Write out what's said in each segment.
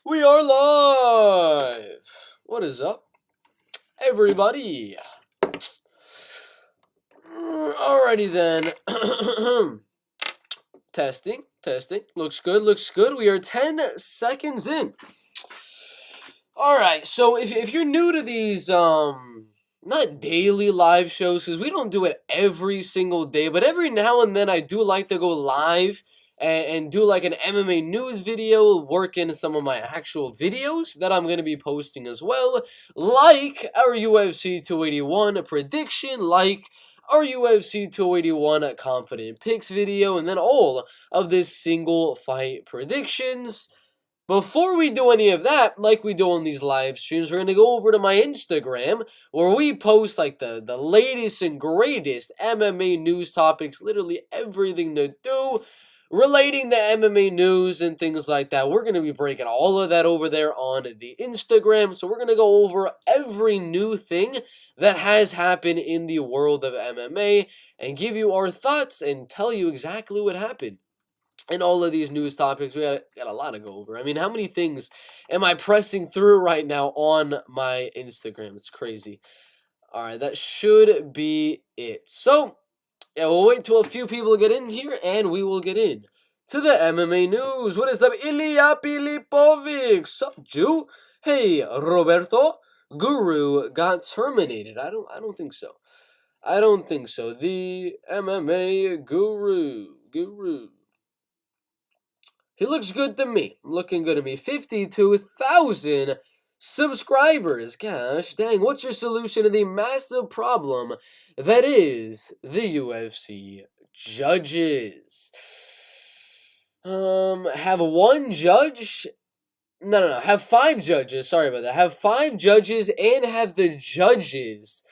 We are live! What is up, everybody? Alrighty then. Testing. Looks good. We are 10 seconds in. Alright, so if you're new to these, not daily live shows, because we don't do it every single day, but every now and then I do like to go live and do like an MMA news video, work in some of my actual videos that I'm going to be posting as well, like our UFC 281 prediction, like our UFC 281 confident picks video, and then all of this single fight predictions. Before we do any of that, like we do on these live streams, we're going to go over to my Instagram where we post like the latest and greatest MMA news topics, literally everything to do relating to MMA news and things like that. We're going to be breaking all of that over there on the Instagram. So we're going to go over every new thing that has happened in the world of MMA and give you our thoughts and tell you exactly what happened. And all of these news topics, we got a lot to go over. I mean, how many things am I pressing through right now on my Instagram? It's crazy. All right, that should be it. So, yeah, we'll wait till a few people get in here, and we will get in to the MMA news. What is up, Ilya Pilipovic? Sup, Jew? Hey, Roberto. Guru got terminated. I don't think so. I don't think so. The MMA Guru. He looks good to me. Looking good to me. 52,000 subscribers. Gosh dang. What's your solution to the massive problem that is the UFC judges? Have one judge? No. Have 5 judges. Sorry about that. Have 5 judges and have the judges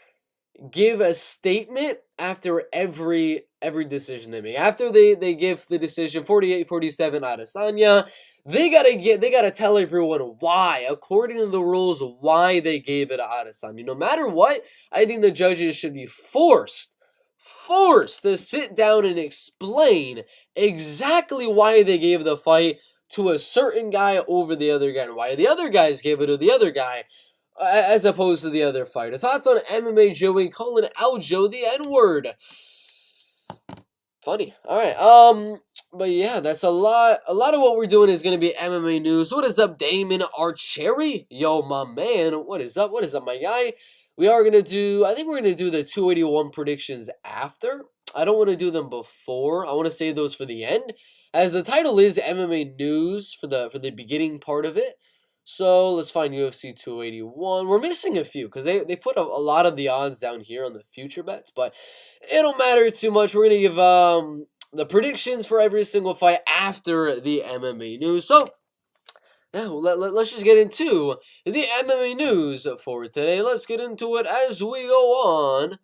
give a statement after every decision they make. After they give the decision 48-47 Adesanya, they gotta tell everyone why, according to the rules, why they gave it to Adesanya. No matter what, I think the judges should be forced to sit down and explain exactly why they gave the fight to a certain guy over the other guy and why the other guys gave it to the other guy as opposed to the other fighter. Thoughts on MMA Joey calling Aljo the N-word? Funny. Alright, but yeah, that's a lot of what we're doing is gonna be MMA news. What is up, Damon Archeri? Yo, my man, what is up, my guy? We are gonna do, I think we're gonna do the 281 predictions after. I don't want to do them before. I want to save those for the end, as the title is MMA news for the beginning part of it. So let's find UFC 281. We're missing a few because they put a lot of the odds down here on the future bets, but it don't matter too much. We're gonna give the predictions for every single fight after the MMA news. So now let's just get into the MMA news for today. Let's get into it as we go on.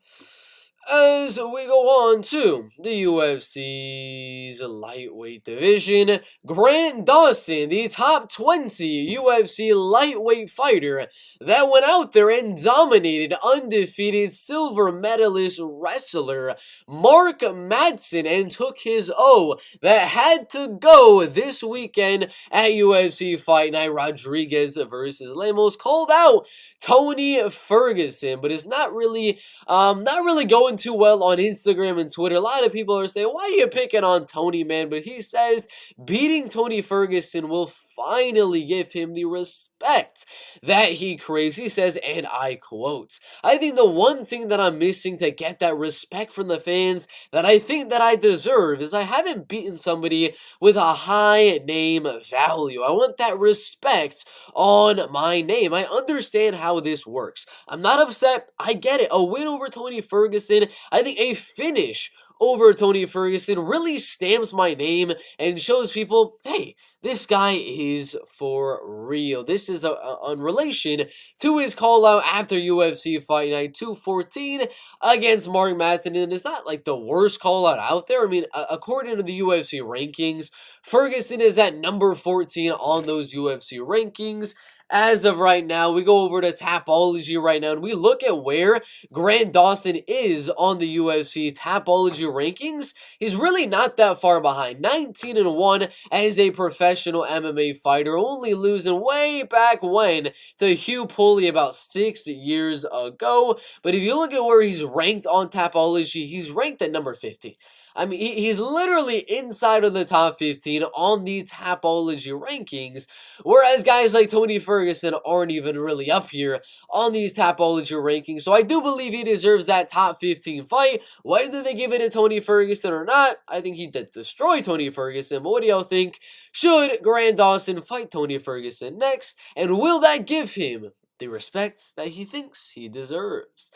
As we go on to the UFC's lightweight division, Grant Dawson, the top 20 UFC lightweight fighter that went out there and dominated undefeated silver medalist wrestler Mark Madsen and took his O that had to go this weekend at UFC Fight Night. Rodriguez versus Lemos called out Tony Ferguson, but it's not really going too well on Instagram and Twitter. A lot of people are saying, why are you picking on Tony, man? But he says beating Tony Ferguson will finally give him the respect that he craves. He says, and I quote, I think the one thing that I'm missing to get that respect from the fans that I think that I deserve is I haven't beaten somebody with a high name value. I want that respect on my name. I understand how this works. I'm not upset. I get it. A win over Tony Ferguson, I think a finish over Tony Ferguson really stamps my name and shows people, hey, this guy is for real. This is on relation to his call out after UFC Fight Night 214 against Mark Madsen. And it's not like the worst call out there. I mean, according to the UFC rankings, Ferguson is at number 14 on those UFC rankings. as of right now, we go over to Tapology right now, and we look at where Grant Dawson is on the UFC Tapology rankings. He's really not that far behind. 19-1 as a professional MMA fighter, only losing way back when to Hugh Pulley about 6 years ago. But if you look at where he's ranked on Tapology, he's ranked at number 50. I mean, he's literally inside of the top 15 on the Tapology rankings, whereas guys like Tony Ferguson aren't even really up here on these Tapology rankings. So I do believe he deserves that top 15 fight. Whether they give it to Tony Ferguson or not, I think he did destroy Tony Ferguson. But what do y'all think? Should Grant Dawson fight Tony Ferguson next? And will that give him the respect that he thinks he deserves?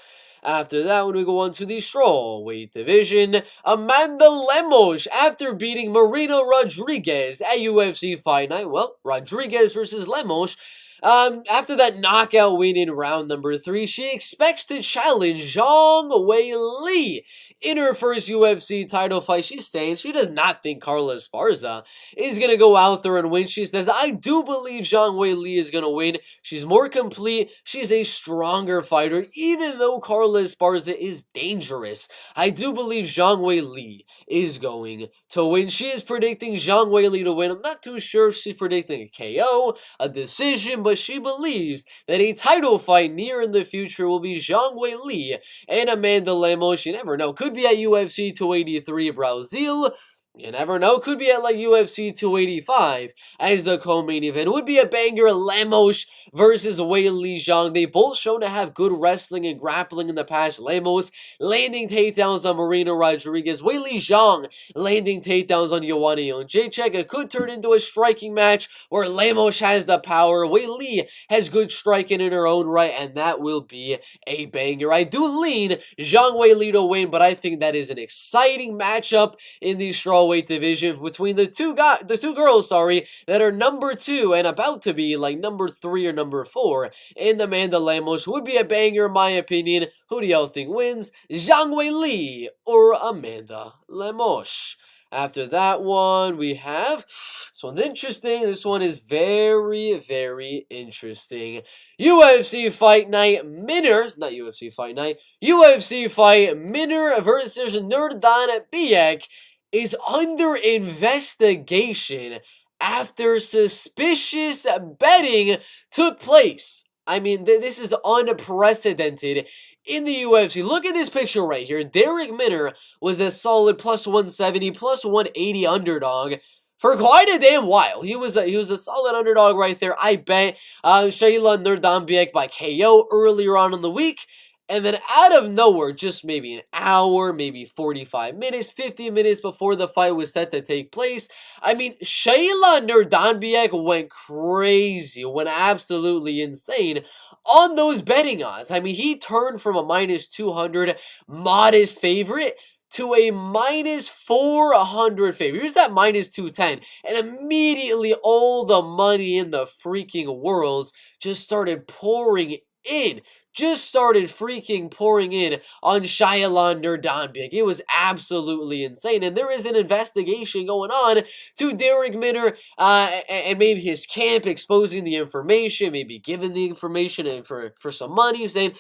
After that, when we go on to the strawweight division, Amanda Lemos, after beating Marina Rodriguez at UFC Fight Night, well, Rodriguez versus Lemos, after that knockout win in round number 3, she expects to challenge Zhang Weili in her first UFC title fight. She's saying she does not think Carla Esparza is going to go out there and win. She says, I do believe Zhang Weili is going to win. She's more complete. She's a stronger fighter, even though Carla Esparza is dangerous. I do believe Zhang Weili is going to win. She is predicting Zhang Weili to win. I'm not too sure if she's predicting a KO, a decision, but she believes that a title fight near in the future will be Zhang Weili and Amanda Lemos. You never know. Could be at UFC 283 Brazil. You never know. Could be at like UFC 285 as the co-main event. It would be a banger. Lemos versus Weili Zhang. They both shown to have good wrestling and grappling in the past. Lemos landing takedowns on Marina Rodriguez. Weili Zhang landing takedowns on Joanna Jędrzejczyk. It could turn into a striking match where Lemos has the power. Weili has good striking in her own right, and that will be a banger. I do lean Zhang Weili to win, but I think that is an exciting matchup in the strawweight division between the two girls, that are number 2 and about to be like number 3 or number 4 in the Amanda Lemos. Would be a banger in my opinion. Who do y'all think wins? Zhang Weili or Amanda Lemos? After that one, we have, this one's interesting. This one is very, very interesting. UFC Fight Night Minner, not UFC Fight Night, UFC Fight Minner versus Nurdan Biek is under investigation after suspicious betting took place. I mean, this is unprecedented in the UFC. Look at this picture right here. Derek Minner was a solid plus 170, plus 180 underdog for quite a damn while. He was a solid underdog right there. I bet Shayla Nurdanbiek by KO earlier on in the week. And then out of nowhere, just maybe an hour, maybe 45 minutes, 50 minutes before the fight was set to take place, I mean, Shayla Nurdanbiek went crazy, went absolutely insane on those betting odds. I mean, he turned from a minus 200 modest favorite to a minus 400 favorite. Here's that minus 210. And immediately all the money in the freaking world just started pouring in. Pouring in on Shayla Nurdanbiek. It was absolutely insane. And there is an investigation going on to Derek Minner and maybe his camp exposing the information, maybe giving the information for some money, saying,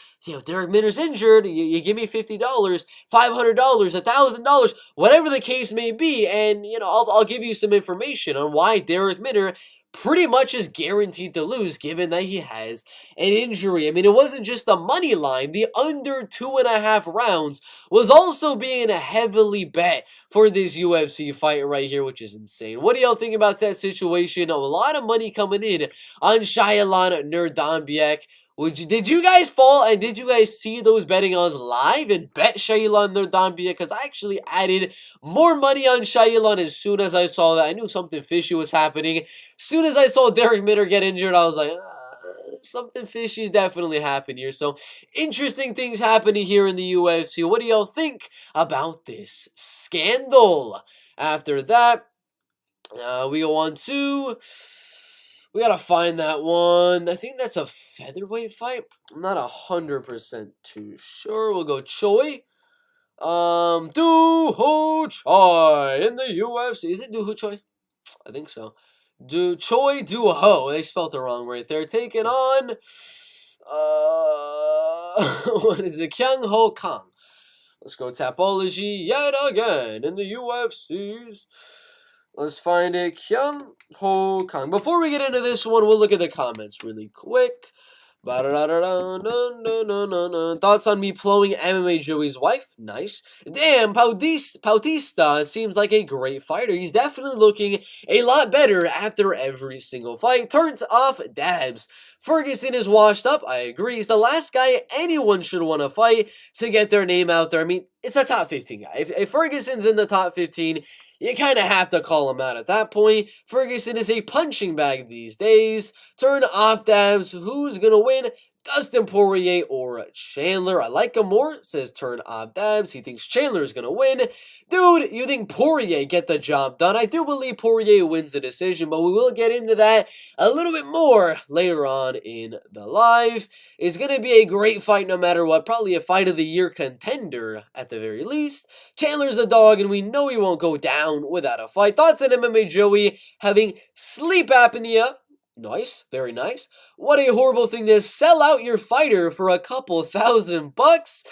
Derek Minner's injured, you give me $50, $500, $1,000, whatever the case may be, and I'll give you some information on why Derek Minner pretty much is guaranteed to lose given that he has an injury. I mean, it wasn't just the money line. The under 2.5 rounds was also being heavily bet for this UFC fight right here, which is insane. What do y'all think about that situation? A lot of money coming in on Shayla Nurdanbiek. Did you guys fall and did you guys see those betting odds live and bet Shayla Nurdanbiek? Because I actually added more money on Shayla as soon as I saw that. I knew something fishy was happening. As soon as I saw Derek Minner get injured, I was like, something fishy is definitely happening here. So, interesting things happening here in the UFC. What do y'all think about this scandal? After that, we go on to... We gotta find that one. I think that's a featherweight fight. I'm not 100% too sure. We'll go Choi. Do Ho Choi in the UFC. Is it Do Ho Choi? I think so. Do Choi Do Ho. They spelled it wrong right there. Taking on what is it? Kyung Ho Kang. Let's go Tapology yet again in the UFCs. Let's find it. Kyung Ho Kang. Before we get into this one, we'll look at the comments really quick. Thoughts on me plowing MMA Joey's wife? Nice. Damn, Bautista seems like a great fighter. He's definitely looking a lot better after every single fight. Turns off dabs. Ferguson is washed up. I agree. He's the last guy anyone should want to fight to get their name out there. I mean, it's a top 15 guy. If Ferguson's in the top 15, you kind of have to call him out at that point. Ferguson is a punching bag these days. Turn off dabs. Who's going to win? Dustin Poirier or Chandler? I like him more, says turn off dabs. He thinks Chandler is going to win. Dude, you think Poirier get the job done? I do believe Poirier wins the decision, but we will get into that a little bit more later on in the live. It's going to be a great fight no matter what. Probably a fight of the year contender at the very least. Chandler's a dog, and we know he won't go down without a fight. Thoughts on MMA Joey having sleep apnea? Nice, very nice. What a horrible thing to sell out your fighter for a couple $1,000.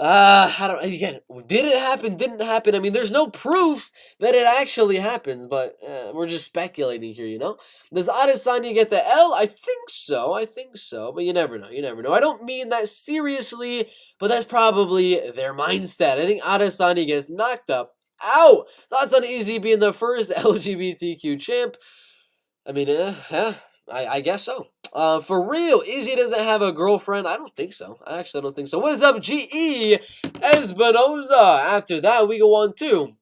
I don't. Again, did it happen? Didn't happen? I mean, there's no proof that it actually happens, but we're just speculating here, you know. Does Adesanya get the L? I think so. I think so, but you never know. You never know. I don't mean that seriously, but that's probably their mindset. I think Adesanya gets knocked up. Ow! Thoughts on Izzy being the first LGBTQ champ? I mean, yeah, I guess so. For real, Izzy doesn't have a girlfriend. I don't think so. I actually don't think so. What is up, GE Espinoza? After that, we go on to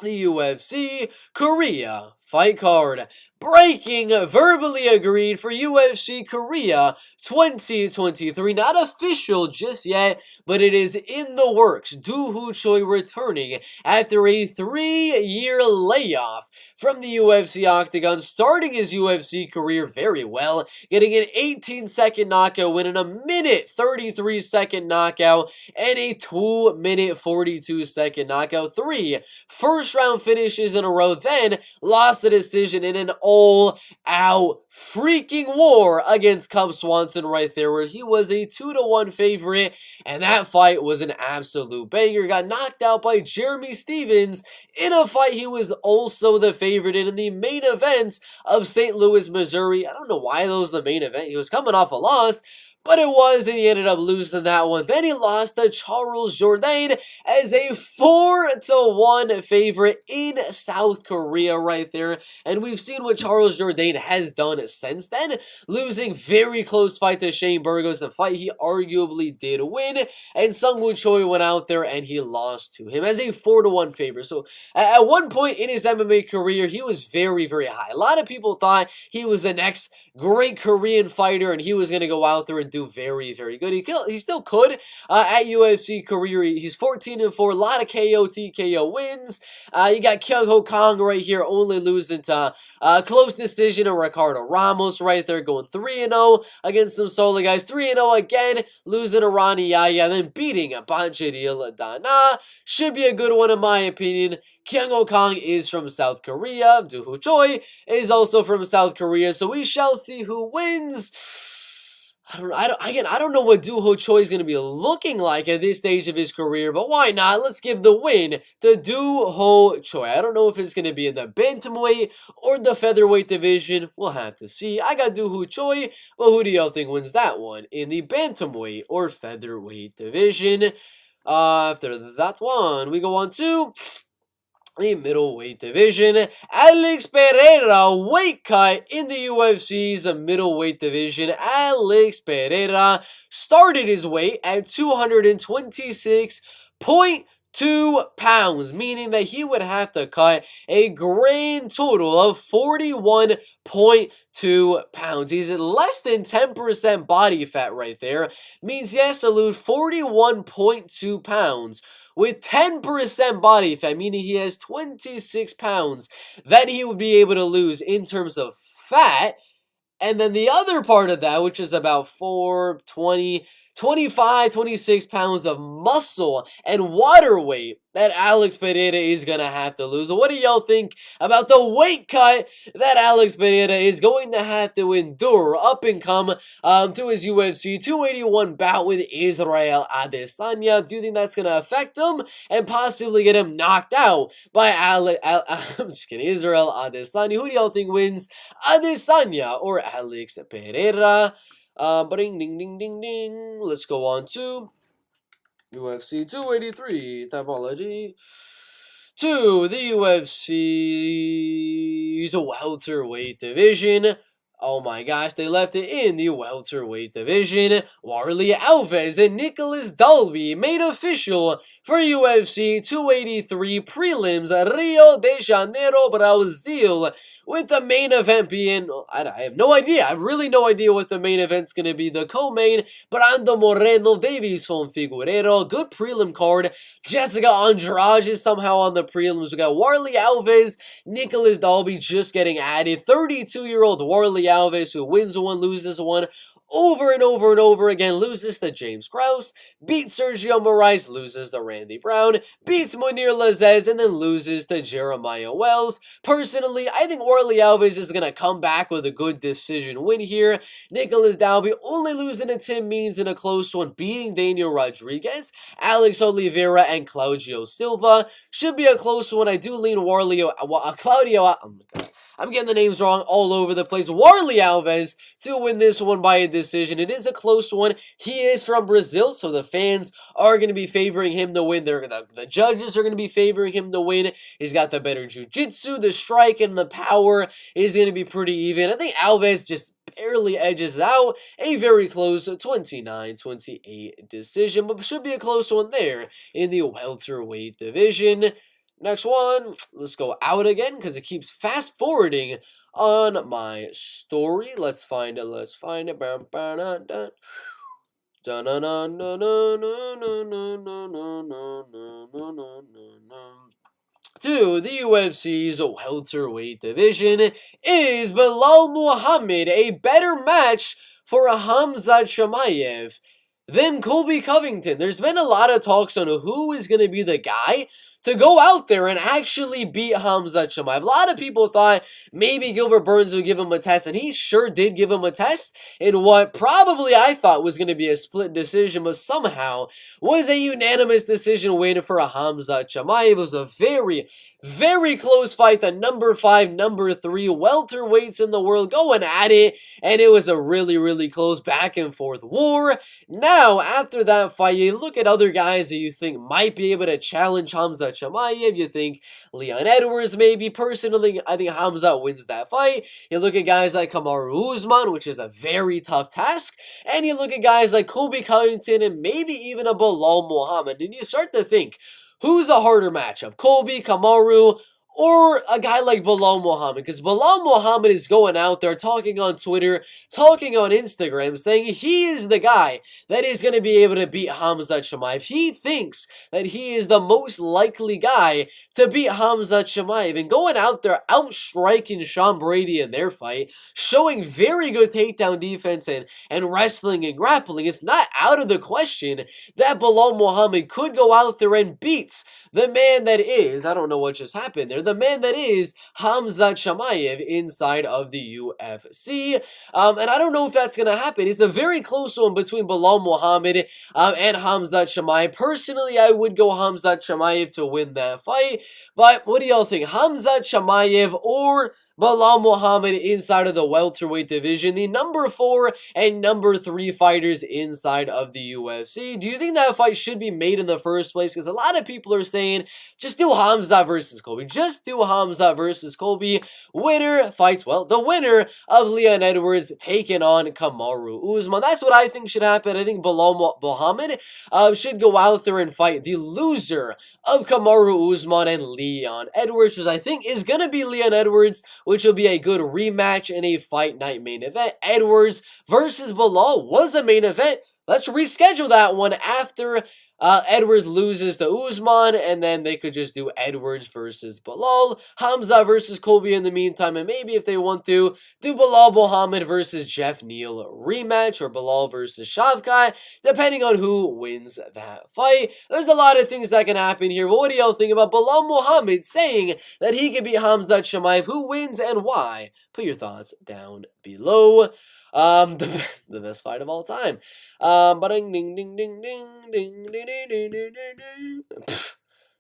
the UFC Korea fight card. Breaking, verbally agreed for UFC Korea 2023. Not official just yet, but it is in the works. Doo Ho Choi returning after a 3-year layoff from the UFC Octagon, starting his UFC career very well, getting an 18-second knockout win and a minute 33-second knockout and a 2-minute 42-second knockout. 3 first-round finishes in a row, then lost the decision in an all-out freaking war against Cub Swanson right there, where he was a 2-1 favorite, and that fight was an absolute banger. Got knocked out by Jeremy Stevens in a fight he was also the favorite in the main events of St. Louis, Missouri. I don't know why that was the main event. He was coming off a loss, but it was, and he ended up losing that one. Then he lost to Charles Jourdain as a 4-1 favorite in South Korea right there. And we've seen what Charles Jourdain has done since then, losing very close fight to Shane Burgos, the fight he arguably did win. And Sung-Woo Choi went out there and he lost to him as a 4-1 favorite. So at one point in his MMA career, he was very, very high. A lot of people thought he was the next great Korean fighter, and he was going to go out there and do very, very good. He still could at UFC career. He's 14-4, a lot of KO, TKO wins. You got Kyung Ho Kang right here, only losing to close decision of Ricardo Ramos right there, going 3-0 against some solo guys. 3-0 again, losing to Ronnie Yaya, then beating Banchadil Dana. Should be a good one in my opinion. Kyung Ho Kang is from South Korea. Doo Ho Choi is also from South Korea. So we shall see who wins. I don't know what Doo Ho Choi is going to be looking like at this stage of his career, but why not? Let's give the win to Doo Ho Choi. I don't know if it's going to be in the bantamweight or the featherweight division. We'll have to see. I got Doo Ho Choi, but who do y'all think wins that one in the bantamweight or featherweight division? After that one, we go on to the middleweight division. Alex Pereira, weight cut in the UFC's middleweight division. Alex Pereira started his weight at 226.2 pounds, meaning that he would have to cut a grand total of 41.2 pounds. He's at less than 10% body fat right there. Means he has to lose 41.2 pounds with 10% body fat, meaning he has 26 pounds that he would be able to lose in terms of fat. And then the other part of that, which is about 420 25, 26 pounds of muscle and water weight that Alex Pereira is going to have to lose. What do y'all think about the weight cut that Alex Pereira is going to have to endure up and come to his UFC 281 bout with Israel Adesanya? Do you think that's going to affect him and possibly get him knocked out by I'm just kidding, Israel Adesanya? Who do y'all think wins, Adesanya or Alex Pereira? Ding, ding, ding, ding, ding. Let's go on to UFC 283, typology, to the UFC's welterweight division. Oh my gosh, they left it in the welterweight division. Warlley Alves and Nicholas Dalby made official for UFC 283 prelims, Rio de Janeiro, Brazil, with the main event being, I have no idea. I have really no idea what the main event's going to be. The co-main, Brando Moreno, Davison Figueiredo. Good prelim card. Jessica Andrade is somehow on the prelims. We got Warlley Alves, Nicholas Dalby just getting added. 32-year-old Warlley Alves who wins one, loses one, over and over and over again, loses to James Krause, beats Sergio Moraes, loses to Randy Brown, beats Munir Lazzez, and then loses to Jeremiah Wells. Personally, I think Warlley Alves is going to come back with a good decision win here. Nicholas Dalby only losing to Tim Means in a close one, beating Daniel Rodriguez, Alex Oliveira, and Claudio Silva. Should be a close one. I do lean Claudio, oh my god, I'm getting the names wrong all over the place. Warlley Alves to win this one by a decision. It is a close one. He is from Brazil, so the fans are going to be favoring him to win. The judges are going to be favoring him to win. He's got the better jiu-jitsu, the strike, and the power is going to be pretty even. I think Alves just barely edges out a very close 29-28 decision, but should be a close one there in the welterweight division. Next one, let's go out again because it keeps fast forwarding on my story. Let's find it. To the UFC's welterweight division is Belal Muhammad a better match for Khamzat Chimaev than Colby Covington? There's been a lot of talks on who is going to be the guy to go out there and actually beat Khamzat Chimaev. A lot of people thought maybe Gilbert Burns would give him a test, and he sure did give him a test in what probably I thought was going to be a split decision, but somehow was a unanimous decision win for Khamzat Chimaev. It was a very, very close fight. The number 5, number 3 welterweights in the world going at it, and it was a really, really close back and forth war. Now, after that fight, you look at other guys that you think might be able to challenge Khamzat Chimaev. You think Leon Edwards maybe. Personally, I think Khamzat wins that fight. You look at guys like Kamaru Usman, which is a very tough task, and you look at guys like Colby Covington and maybe even a Belal Muhammad, and you start to think, who's a harder matchup? Colby, Kamaru, or a guy like Belal Muhammad? Because Belal Muhammad is going out there talking on Twitter, talking on Instagram, saying he is the guy that is going to be able to beat Khamzat Chimaev. He thinks that he is the most likely guy to beat Khamzat Chimaev, and going out there outstriking Sean Brady in their fight, showing very good takedown defense and wrestling and grappling. It's not out of the question that Belal Muhammad could go out there and beat the man that is, I don't know what just happened there, the man that is Khamzat Chimaev inside of the UFC. And I don't know if that's going to happen. It's a very close one between Belal Muhammad and Khamzat Chimaev. Personally, I would go Khamzat Chimaev to win that fight. But what do y'all think? Khamzat Chimaev or Belal Muhammad inside of the welterweight division, the number 4 and number 3 fighters inside of the UFC? Do you think that fight should be made in the first place? Because a lot of people are saying, just do Khamzat versus Colby. Just do Khamzat versus Colby. Winner fights, well, the winner of Leon Edwards taking on Kamaru Usman. That's what I think should happen. I think Belal Muhammad should go out there and fight the loser of Kamaru Usman and Leon Edwards, which I think is going to be Leon Edwards, which will be a good rematch in a fight night main event. Edwards versus Belal was a main event. Let's reschedule that one after Edwards loses to Usman, and then they could just do Edwards versus Bilal, Hamza versus Colby in the meantime, and maybe if they want to, do Bilal Muhammad versus Jeff Neal rematch, or Bilal versus Shavkat, depending on who wins that fight. There's a lot of things that can happen here, but what do y'all think about Bilal Muhammad saying that he can beat Hamza Chimaev? Who wins and why? Put your thoughts down below. The best fight of all time. But ding ding ding ding ding ding ding ding ding ding.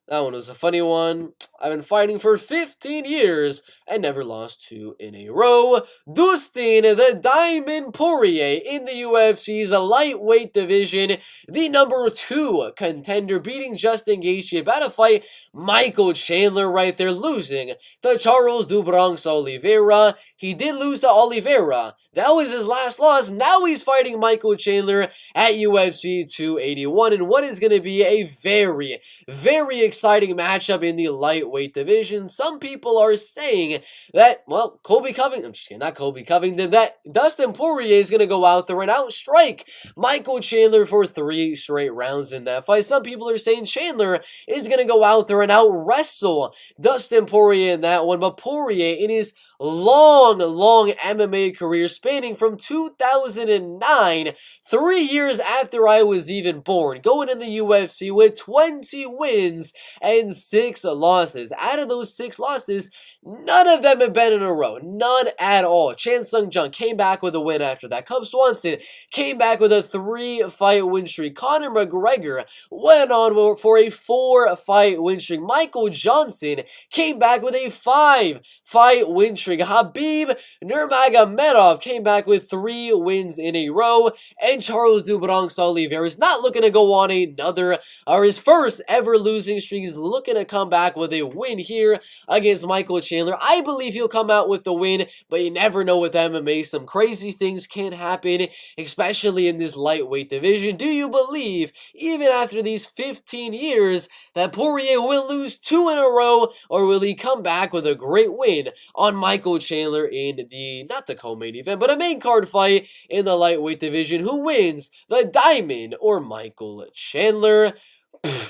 That one was a funny one. I've been fighting for 15 years and never lost 2 in a row. Dustin the Diamond Poirier in the UFC's lightweight division, the number 2 contender, beating Justin Gaethje, about to fight Michael Chandler right there, losing to Charles do Bronx Oliveira. He did lose to Oliveira. That was his last loss. Now he's fighting Michael Chandler at UFC 281 in what is going to be a very, very exciting matchup in the lightweight division. Some people are saying that, well, that Dustin Poirier is going to go out there and outstrike Michael Chandler for 3 straight rounds in that fight. Some people are saying Chandler is going to go out there and out-wrestle Dustin Poirier in that one, but Poirier, in his long MMA career spanning from 2009, 3 years after I was even born, going in the UFC with 20 wins and 6 losses. Out of those 6 losses, none of them have been in a row. None at all. Chan Sung Jung came back with a win after that. Cub Swanson came back with a 3-fight win streak. Conor McGregor went on for a 4-fight win streak. Michael Johnson came back with a 5-fight win streak. Habib Nurmagomedov came back with 3 wins in a row. And Charles do Bronx Oliveira is not looking to go on his first ever losing streak. He's looking to come back with a win here against Michael Chandler. I believe he'll come out with the win, but you never know with MMA. Some crazy things can happen, especially in this lightweight division. Do you believe, even after these 15 years, that Poirier will lose 2 in a row, or will he come back with a great win on Michael Chandler in the, not the co-main event, but a main card fight in the lightweight division? Who wins, the Diamond or Michael Chandler?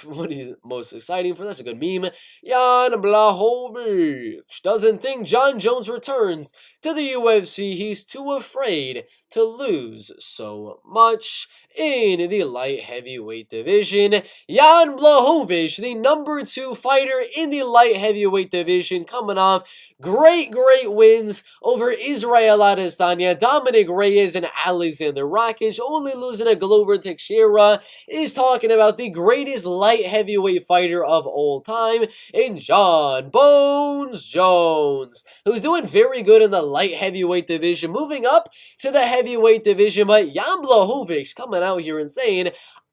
What is most exciting for? That's a good meme. Jan Blachowicz doesn't think John Jones returns to the UFC. He's too afraid to lose so much. In the light heavyweight division, Jan Blachowicz, the number 2 fighter in the light heavyweight division, coming off great wins over Israel Adesanya, Dominic Reyes, and Alexander Rakic, only losing to Glover Teixeira, is talking about the greatest light heavyweight fighter of all time, in John Bones Jones, who's doing very good in the light heavyweight division, moving up to the heavyweight division. But Jan Blachowicz coming out here and saying,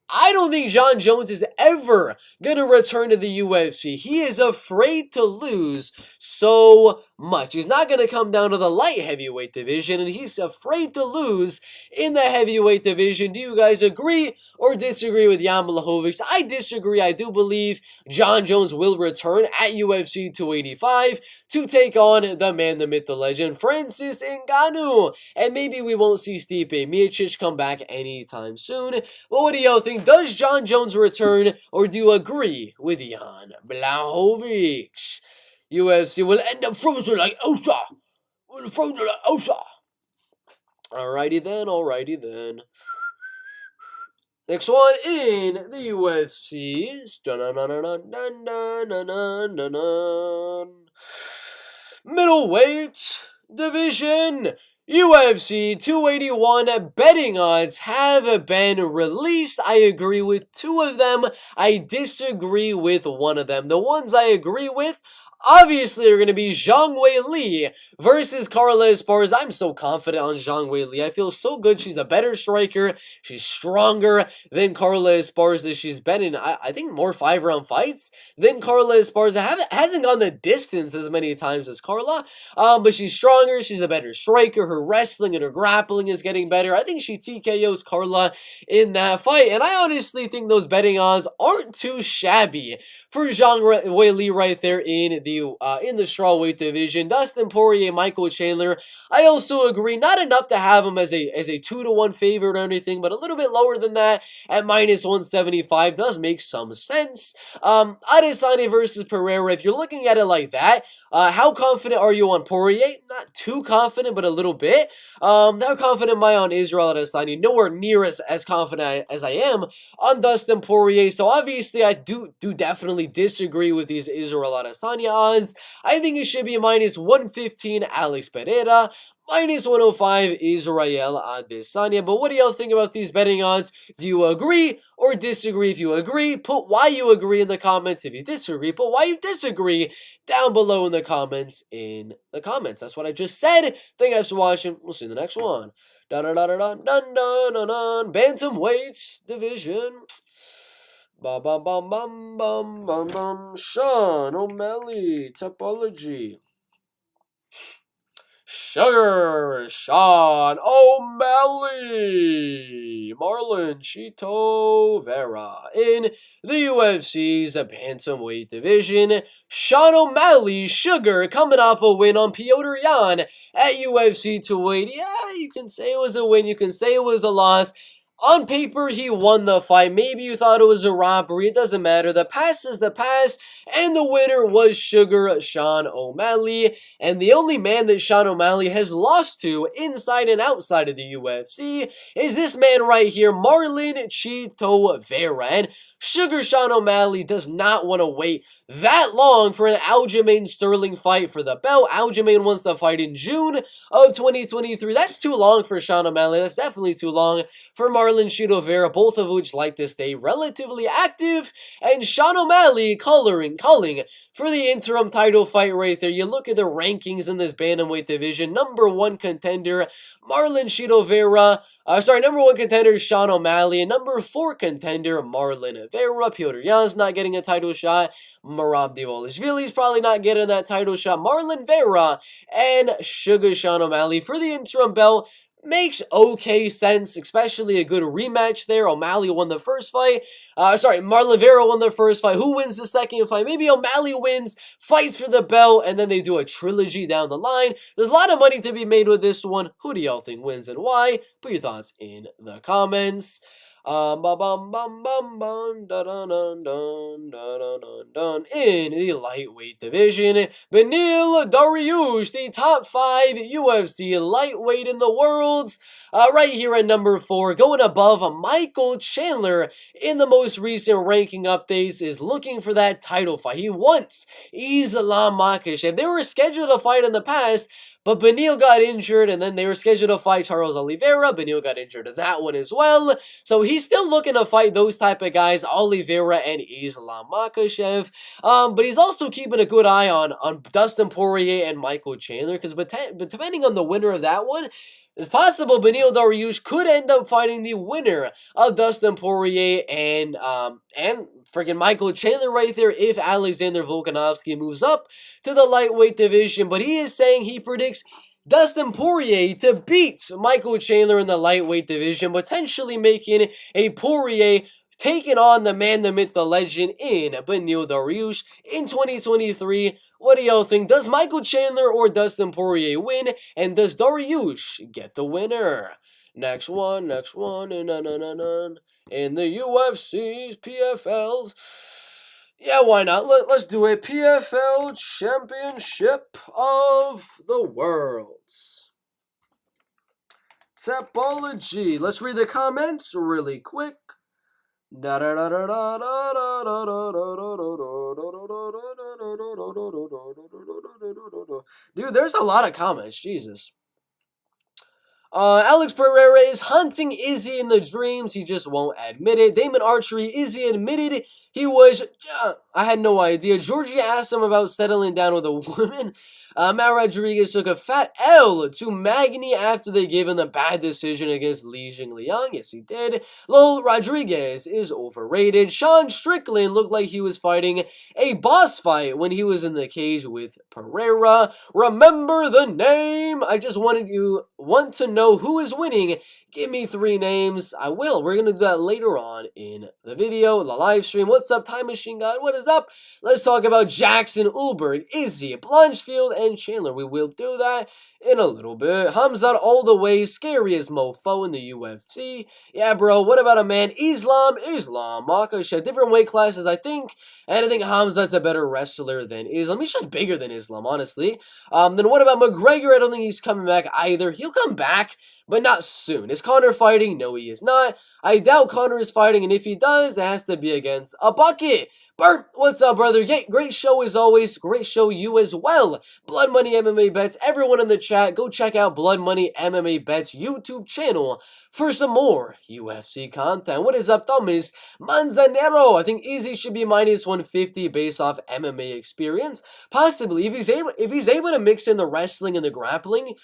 I don't think John Jones is ever going to return to the UFC. He is afraid to lose so much. He's not going to come down to the light heavyweight division, and he's afraid to lose in the heavyweight division. Do you guys agree or disagree with Jan Blachowicz? I disagree. I do believe John Jones will return at UFC 285 to take on the man, the myth, the legend, Francis Ngannou. And maybe we won't see Stipe Miocic come back anytime soon. But what do y'all think? Does John Jones return, or do you agree with Jan Blachowicz? UFC will end up frozen like Osha. Alrighty then. Next one in the UFC's middleweight division. UFC 281 betting odds have been released. I agree with 2 of them. I disagree with 1 of them. The ones I agree with, obviously, are going to be Zhang Weili versus Carla Esparza. I'm so confident on Zhang Weili. I feel so good. She's a better striker. She's stronger than Carla Esparza. She's been in, I think, more 5-round fights than Carla Esparza. Hasn't gone the distance as many times as Carla, but she's stronger. She's a better striker. Her wrestling and her grappling is getting better. I think she TKOs Carla in that fight, and I honestly think those betting odds aren't too shabby for Zhang Weili right there in the in the strawweight division. Dustin Poirier, Michael Chandler. I also agree, not enough to have him as a 2-1 favorite or anything, but a little bit lower than that at -175 does make some sense. Adesanya versus Pereira. If you're looking at it like that, how confident are you on Poirier? Not too confident, but a little bit. How confident am I on Israel Adesanya? Nowhere near as confident as I am on Dustin Poirier. So obviously, I do definitely disagree with these Israel Adesanya odds. I think it should be -115 Alex Pereira, -105 Israel Adesanya. But what do y'all think about these betting odds? Do you agree or disagree? If you agree, put why you agree in the comments. If you disagree, put why you disagree down below in the comments. That's what I just said. Thank you guys for watching. We'll see you in the next one. Dun dun dun dun dun dun dun dun. Bantamweight division. Bum bum bum bum bum bum bum. Sean O'Malley, Topology. Sugar Sean O'Malley, Marlon Chito Vera in the UFC's bantamweight division. Sean O'Malley, Sugar, coming off a win on Piotr Jan at UFC 280. Yeah, you can say it was a win, you can say it was a loss. On paper, he won the fight. Maybe you thought it was a robbery. It doesn't matter. The pass is the pass. And the winner was Sugar Sean O'Malley. And the only man that Sean O'Malley has lost to inside and outside of the UFC is this man right here, Marlon Chito Vera. And Sugar Sean O'Malley does not want to wait that long for an Aljamain Sterling fight for the belt. Aljamain wants the fight in June of 2023. That's too long for Sean O'Malley. That's definitely too long for Marlon Chito Vera, both of which like to stay relatively active. And Sean O'Malley calling for the interim title fight right there. You look at the rankings in this bantamweight division. Number 1 contender, Marlon Chito Vera. Number 1 contender, Sean O'Malley. And number 4 contender, Marlon Vera. Piotr Jan's not getting a title shot. Merab Dvalishvili's probably not getting that title shot. Marlon Vera and Sugar Sean O'Malley for the interim belt. Makes okay sense, especially a good rematch there. O'Malley won the first fight. Marlon Vera won the first fight. Who wins the second fight? Maybe O'Malley wins, fights for the belt, and then they do a trilogy down the line. There's a lot of money to be made with this one. Who do y'all think wins and why? Put your thoughts in the comments. In the lightweight division, Beneil Dariush, the top 5 UFC lightweight in the world, right here at number 4, going above Michael Chandler in the most recent ranking updates, is looking for that title fight. He wants Islam Makhachev. They were scheduled to fight in the past, but Beneil got injured, and then they were scheduled to fight Charles Oliveira. Beneil got injured in that one as well. So he's still looking to fight those type of guys, Oliveira and Islam Makhachev. But he's also keeping a good eye on Dustin Poirier and Michael Chandler, because depending on the winner of that one, it's possible Beneil Dariush could end up fighting the winner of Dustin Poirier and freaking Michael Chandler right there if Alexander Volkanovski moves up to the lightweight division. But he is saying he predicts Dustin Poirier to beat Michael Chandler in the lightweight division, potentially making a Poirier taking on the man, the myth, the legend in Beneil Dariush in 2023. What do y'all think? Does Michael Chandler or Dustin Poirier win? And does Dariush get the winner? Next one. In the UFC's PFLs. Yeah, why not? Let's do a PFL Championship of the Worlds. Topology. Let's read the comments really quick. Dude, there's a lot of comments. Jesus. Alex Pereira is hunting Izzy in the dreams. He just won't admit it. Damon Archery, Izzy admitted he was... I had no idea. Georgie asked him about settling down with a woman. Matt Rodriguez took a fat L to Magny after they gave him a bad decision against Li Jingliang. Yes, he did. Lol, Rodriguez is overrated. Sean Strickland looked like he was fighting a boss fight when he was in the cage with Pereira. Remember the name? I just want to know who is winning. Give me 3 names. I will. We're going to do that later on in the video, the live stream. What's up, Time Machine God? What is up? Let's talk about Jackson, Ulberg, Izzy, Blanchfield, and Chandler. We will do that in a little bit. Hamzat all the way, scariest mofo in the UFC. Yeah, bro, what about a man? Islam, Makhachev, different weight classes, I think. And I think Hamzat's a better wrestler than Islam. He's just bigger than Islam, honestly. Then what about McGregor? I don't think he's coming back either. He'll come back, but not soon. Is Conor fighting? No, he is not. I doubt Conor is fighting, and if he does, it has to be against a bucket. Bert, what's up, brother? Yeah, great show as always. Great show you as well. Blood Money MMA Bets. Everyone in the chat, go check out Blood Money MMA Bets YouTube channel for some more UFC content. What is up, Thomas? Manzanero. I think Izzy should be minus 150 based off MMA experience. Possibly, if he's able to mix in the wrestling and the grappling,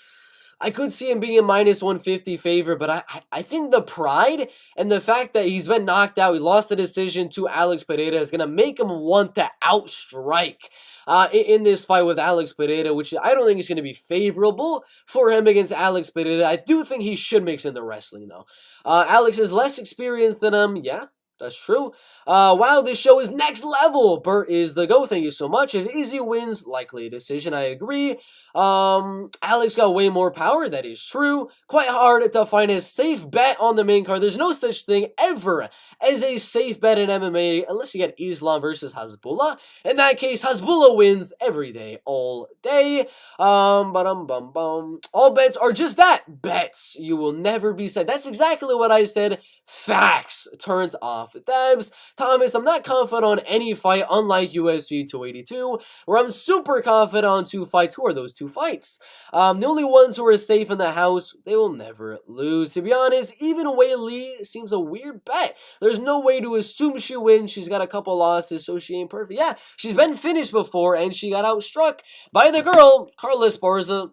I could see him being a minus 150 favorite, but I think the pride and the fact that he's been knocked out, he lost the decision to Alex Pereira, is going to make him want to outstrike in this fight with Alex Pereira, which I don't think is going to be favorable for him against Alex Pereira. I do think he should mix in the wrestling, though. Alex is less experienced than him, yeah. That's true. Wow, this show is next level. Bert is the GOAT. Thank you so much. If Izzy wins, likely a decision. I agree. Alex got way more power. That is true. Quite hard to find a safe bet on the main card. There's no such thing ever as a safe bet in MMA unless you get Islam versus Hasbullah. In that case, Hasbullah wins every day, all day. All bets are just that. Bets. You will never be said. That's exactly what I said. Facts. Turns off the tabs. Thomas, I'm not confident on any fight, unlike UFC 282, where I'm super confident on 2 fights. Who are those 2 fights? The only ones who are safe in the house, they will never lose. To be honest, even Wei Li seems a weird bet. There's no way to assume she wins. She's got a couple losses, so she ain't perfect. Yeah, she's been finished before, and she got outstruck by the girl, Carla Esparza.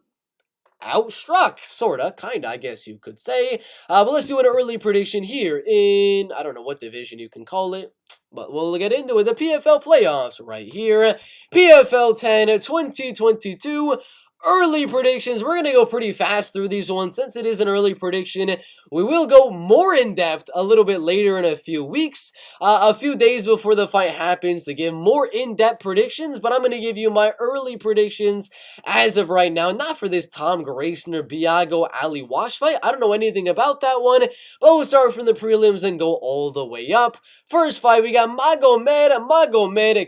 Outstruck, sorta, kinda, I guess you could say. But let's do an early prediction here in, I don't know what division you can call it, but we'll get into it. The PFL playoffs right here. PFL 10 2022. Early predictions. We're going to go pretty fast through these ones since it is an early prediction. We will go more in depth a little bit later in a few weeks, a few days before the fight happens to give more in-depth predictions, but I'm going to give you my early predictions as of right now. Not for this Tom Grayson or Biago Ali Wash fight. I don't know anything about that one, but we'll start from the prelims and go all the way up. First fight, we got Magomed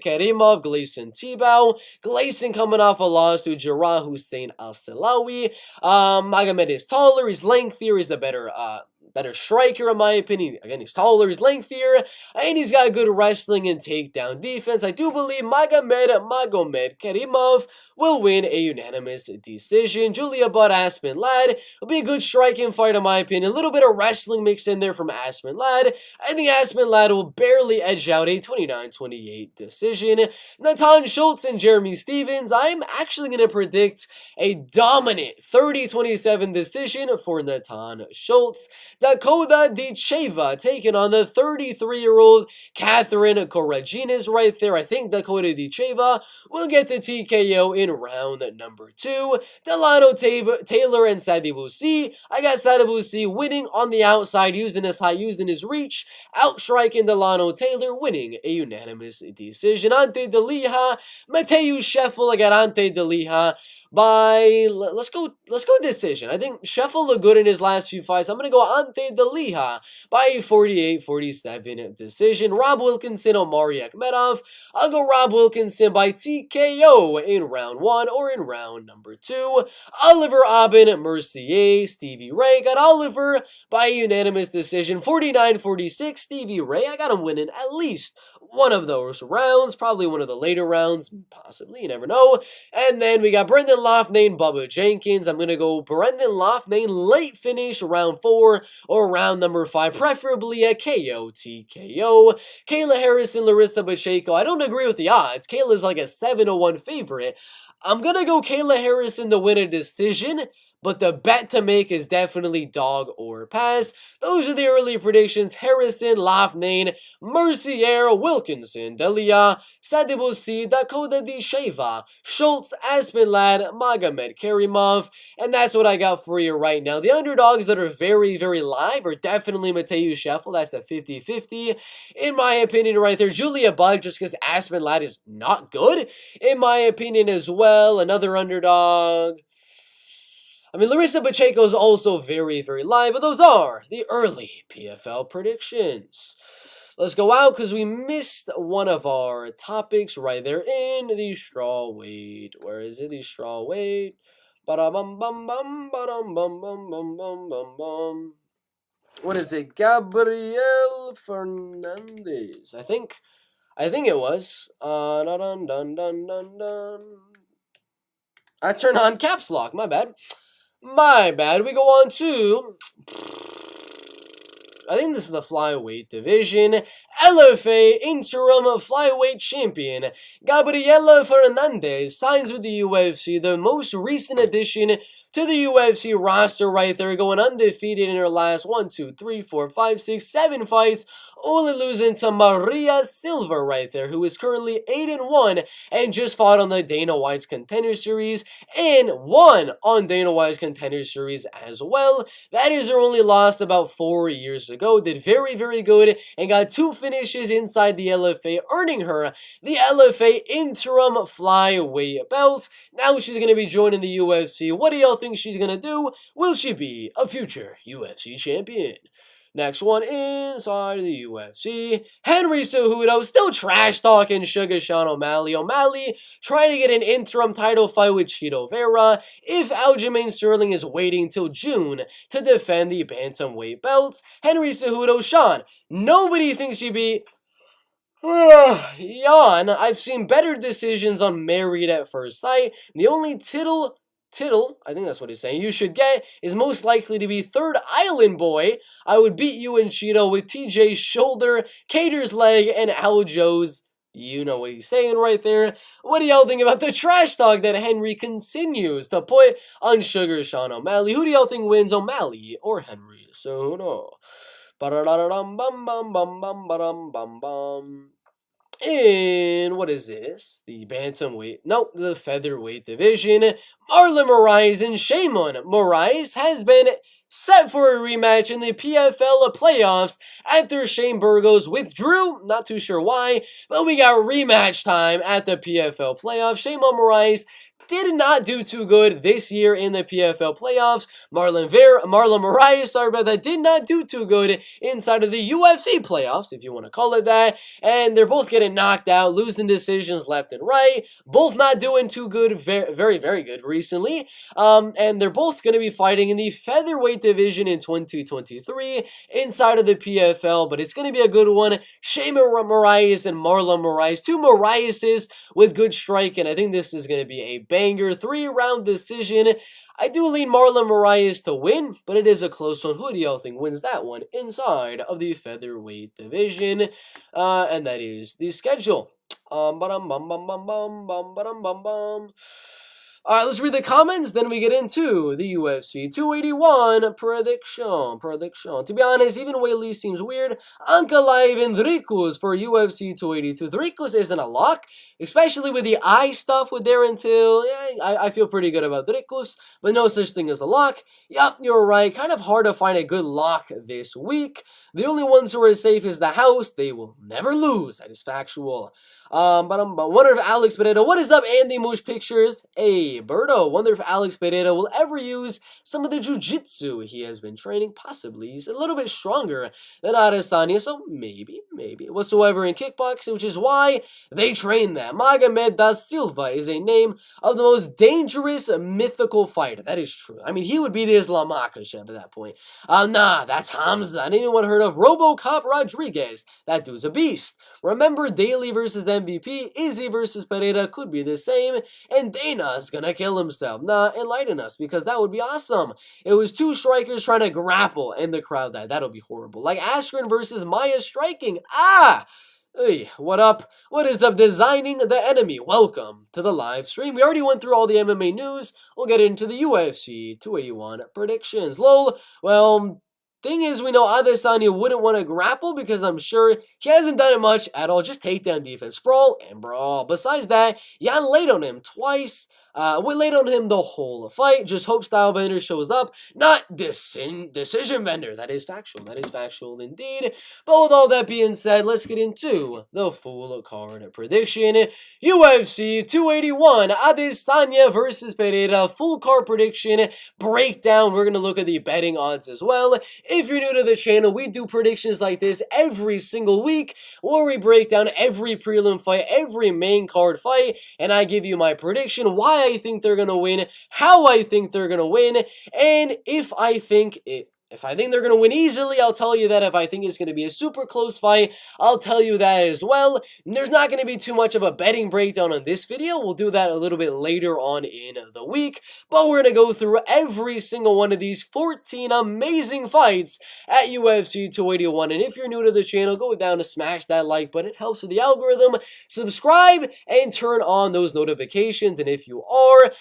Karimov, Gleison Tebow. Gleison coming off a loss to Jarrah Hussein Al-Silawi. Magomed is taller, he's lengthier, he's a better striker in my opinion. Again, he's taller, he's lengthier, and he's got good wrestling and takedown defense. I do believe Magomed Karimov will win a unanimous decision. Julia Budd, Aspen Ladd will be a good striking fight in my opinion. A little bit of wrestling mixed in there from Aspen Ladd. I think Aspen Ladd will barely edge out a 29-28 decision. Natan Schultz and Jeremy Stevens, I'm actually going to predict a dominant 30-27 decision for Natan Schultz. Dakota Dicheva taking on the 33-year-old Catherine Koraginas right there. I think Dakota Dicheva will get the TKO in round number 2. Delano Taylor and Sadibusi. I got Sadibusi winning on the outside, using his height, using his reach, outstriking Delano Taylor, winning a unanimous decision. Ante Deliha, Mateusz Scheffel. I got Ante Deliha by, let's go decision. I think Scheffel looked good in his last few fights. I'm going to go Ante Deliha by 48-47 decision. Rob Wilkinson, Omari Akhmedov. I'll go Rob Wilkinson by TKO in round 1 or in round number 2. Oliver Aben, Mercier, Stevie Ray. Got Oliver by unanimous decision. 49-46, Stevie Ray. I got him winning at least one of those rounds, probably one of the later rounds, possibly, you never know. And then we got Brendan Loughnane, Bubba Jenkins. I'm going to go Brendan Loughnane, late finish, round 4 or round number 5, preferably a KO, TKO. Kayla Harrison, Larissa Pacheco. I don't agree with the odds. Kayla's like a 7-1 favorite. I'm going to go Kayla Harrison to win a decision, but the bet to make is definitely dog or pass. Those are the early predictions. Harrison, Lafnane, Mercier, Wilkinson, Delia, Sadibousi, Dakota Di Sheva, Schultz, Aspenlad, Magomed Karimov, and that's what I got for you right now. The underdogs that are very, very live are definitely Mateusz Scheffel. That's a 50-50. In my opinion right there, Julia Budd, just because Aspenlad is not good. In my opinion as well, another underdog. I mean, Larissa Pacheco is also very, very live, but those are the early PFL predictions. Let's go out because we missed one of our topics right there in the straw weight. Where is it? The straw weight. Ba-da-bum bum bum ba-dum bum bum bum bum bum bum. What is it? Gabriel Fernandez. I think it was. Dun dun dun dun dun. I turned on caps lock. My bad. My bad. We go on to, I think this is the flyweight division. LFA interim flyweight champion Gabriela Fernandez signs with the UFC, the most recent addition to the UFC roster right there, going undefeated in her last 7 fights, only losing to Maria Silva right there, who is currently 8-1 and just fought on the Dana White's Contender Series and won on Dana White's Contender Series as well. That is her only loss about 4 years ago. Did very, very good and got 2 finishes inside the LFA, earning her the LFA interim flyweight belt. Now she's going to be joining the UFC. What do y'all think she's going to do? Will she be a future UFC champion? Next one inside the UFC. Henry Cejudo still trash talking Sugar Sean O'Malley. O'Malley trying to get an interim title fight with Chito Vera if Aljamain Sterling is waiting till June to defend the bantamweight belts. Henry Cejudo, Sean, nobody thinks you beat Yawn. I've seen better decisions on Married at First Sight. The only tittle, I think that's what he's saying, you should get is most likely to be Third Island Boy. I would beat you in Cheeto with TJ's shoulder, Cater's leg, and Aljo's. You know what he's saying right there. What do y'all think about the trash talk that Henry continues to put on Sugar Sean O'Malley? Who do y'all think wins, O'Malley or Henry? So, no. In, what is this? The bantamweight, no, the featherweight division. Marlon Moraes and Shimon Moraes has been set for a rematch in the PFL playoffs after Shane Burgos withdrew. Not too sure why, but we got rematch time at the PFL playoffs. Shimon Moraes did not do too good this year in the PFL playoffs. Marlon Moraes, sorry about that, did not do too good inside of the UFC playoffs, if you want to call it that. And they're both getting knocked out, losing decisions left and right. Both not doing too good, very, very good recently. And they're both going to be fighting in the featherweight division in 2023 inside of the PFL. But it's going to be a good one. Shimon Moraes and Marlon Moraes, 2 Moraeses with good striking. I think this is going to be a banger 3-round decision. I do lean Marlon Moraes to win, but it is a close one. Who do y'all think wins that one inside of the featherweight division? And that is the schedule. Alright, let's read the comments, then we get into the UFC 281 prediction. To be honest, even Whaley seems weird. Anka Live and Dricus for UFC 282. Dricus isn't a lock, especially with the eye stuff with Darren Till. Yeah, I feel pretty good about Dricus, but no such thing as a lock. Yup, you're right. Kind of hard to find a good lock this week. The only ones who are safe is the house. They will never lose. That is factual. Wonder if Alex Pereira, what is up, Andy Moosh Pictures? Hey, Berto, wonder if Alex Pereira will ever use some of the jiu-jitsu he has been training. Possibly. He's a little bit stronger than Adesanya, so maybe. Whatsoever in kickboxing, which is why they train them. Magomed da Silva is a name of the most dangerous mythical fighter. That is true. I mean, he would beat Islam Makhachev at that point. Nah, that's Hamza. Anyone heard of RoboCop Rodriguez? That dude's a beast. Remember, Daly versus MVP, Izzy versus Pereira could be the same, and Dana's gonna kill himself. Nah, enlighten us, because that would be awesome. It was 2 strikers trying to grapple, and the crowd died. That'll be horrible. Like Askren versus Maya striking. Hey, what up? What is up, designing the enemy? Welcome to the live stream. We already went through all the MMA news. We'll get into the UFC 281 predictions. Lol. Well, thing is, we know Adesanya wouldn't want to grapple because I'm sure he hasn't done it much at all. Just takedown defense, sprawl, and brawl. Besides that, Jan laid on him twice. We laid on him the whole fight. Just hope Stylebender shows up. Not decision bender. That is factual. That is factual indeed. But with all that being said, let's get into the full card prediction. UFC 281, Adesanya versus Pereira, full card prediction breakdown. We're going to look at the betting odds as well. If you're new to the channel, we do predictions like this every single week where we break down every prelim fight, every main card fight, and I give you my prediction, why I think they're going to win, how I think they're going to win, and if I think they're going to win easily, I'll tell you that. If I think it's going to be a super close fight, I'll tell you that as well. There's not going to be too much of a betting breakdown on this video. We'll do that a little bit later on in the week. But we're going to go through every single one of these 14 amazing fights at UFC 281. And if you're new to the channel, go down to smash that like button. It helps with the algorithm. Subscribe and turn on those notifications. And if you are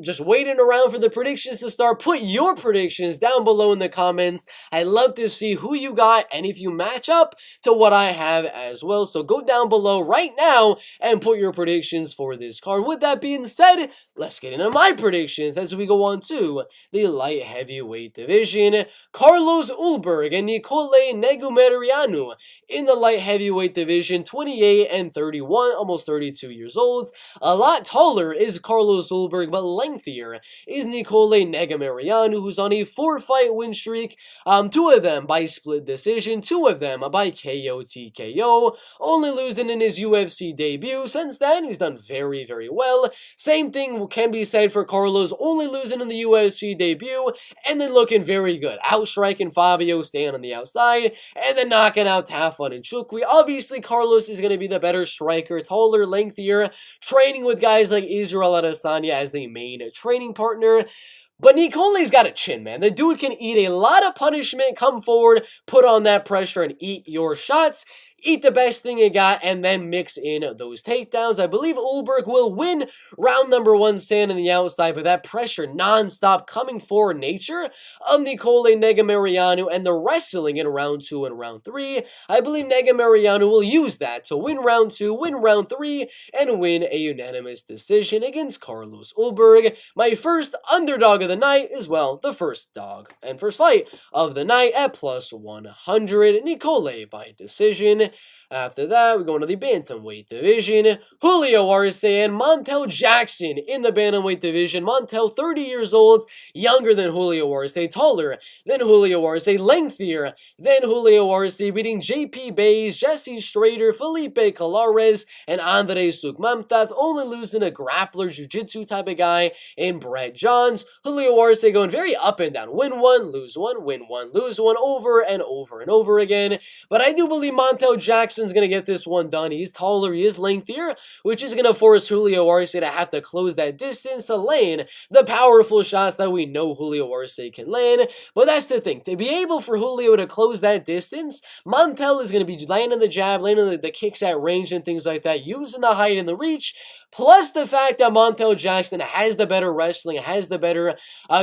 just waiting around for the predictions to start, put your predictions down below in the comments. I love to see who you got and if you match up to what I have as well. So go down below right now and put your predictions for this card. With that being said, let's get into my predictions as we go on to the light heavyweight division. Carlos Ulberg and Nicole Negumereanu in the light heavyweight division, 28 and 31, almost 32 years old. A lot taller is Carlos Ulberg, but lengthier is Nicole Negumereanu, who's on a 4-fight win streak. 2 of them by split decision, 2 of them by KO TKO, only losing in his UFC debut. Since then, he's done very, very well. Same thing can be said for Carlos, only losing in the UFC debut, and then looking very good. Outstriking Fabio, staying on the outside, and then knocking out Tafon and Chukwi. Obviously, Carlos is going to be the better striker, taller, lengthier, training with guys like Israel Adesanya as the main training partner. But Nicole's got a chin, man. The dude can eat a lot of punishment, come forward, put on that pressure, and eat your shots. Eat the best thing you got, and then mix in those takedowns. I believe Ulberg will win round number 1, standing on the outside, but that pressure non-stop coming forward nature of Nicole Negumereanu and the wrestling in round 2 and round 3, I believe Negumereanu will use that to win round 2, win round 3, and win a unanimous decision against Carlos Ulberg. My first underdog of the night is, well, the first dog and first fight of the night at plus 100, Nicole by decision. After that, we go into the bantamweight division. Julio Arce and Montel Jackson in the bantamweight division. Montel, 30 years old, younger than Julio Arce, taller than Julio Arce, lengthier than Julio Arce, beating JP Bays, Jesse Strader, Felipe Colares, and Andre Sukmamtath, only losing a grappler, jiu-jitsu type of guy in Brett Johns. Julio Arce going very up and down. Win one, lose one, win one, lose one, over and over and over again. But I do believe Montel Jackson's going to get this one done. He's taller, he is lengthier, which is going to force Julio Arce to have to close that distance to land the powerful shots that we know Julio Arce can land. But that's the thing. To be able for Julio to close that distance, Montel is going to be landing the jab, landing the kicks at range and things like that, using the height and the reach. Plus the fact that Montel Jackson has the better wrestling, has the better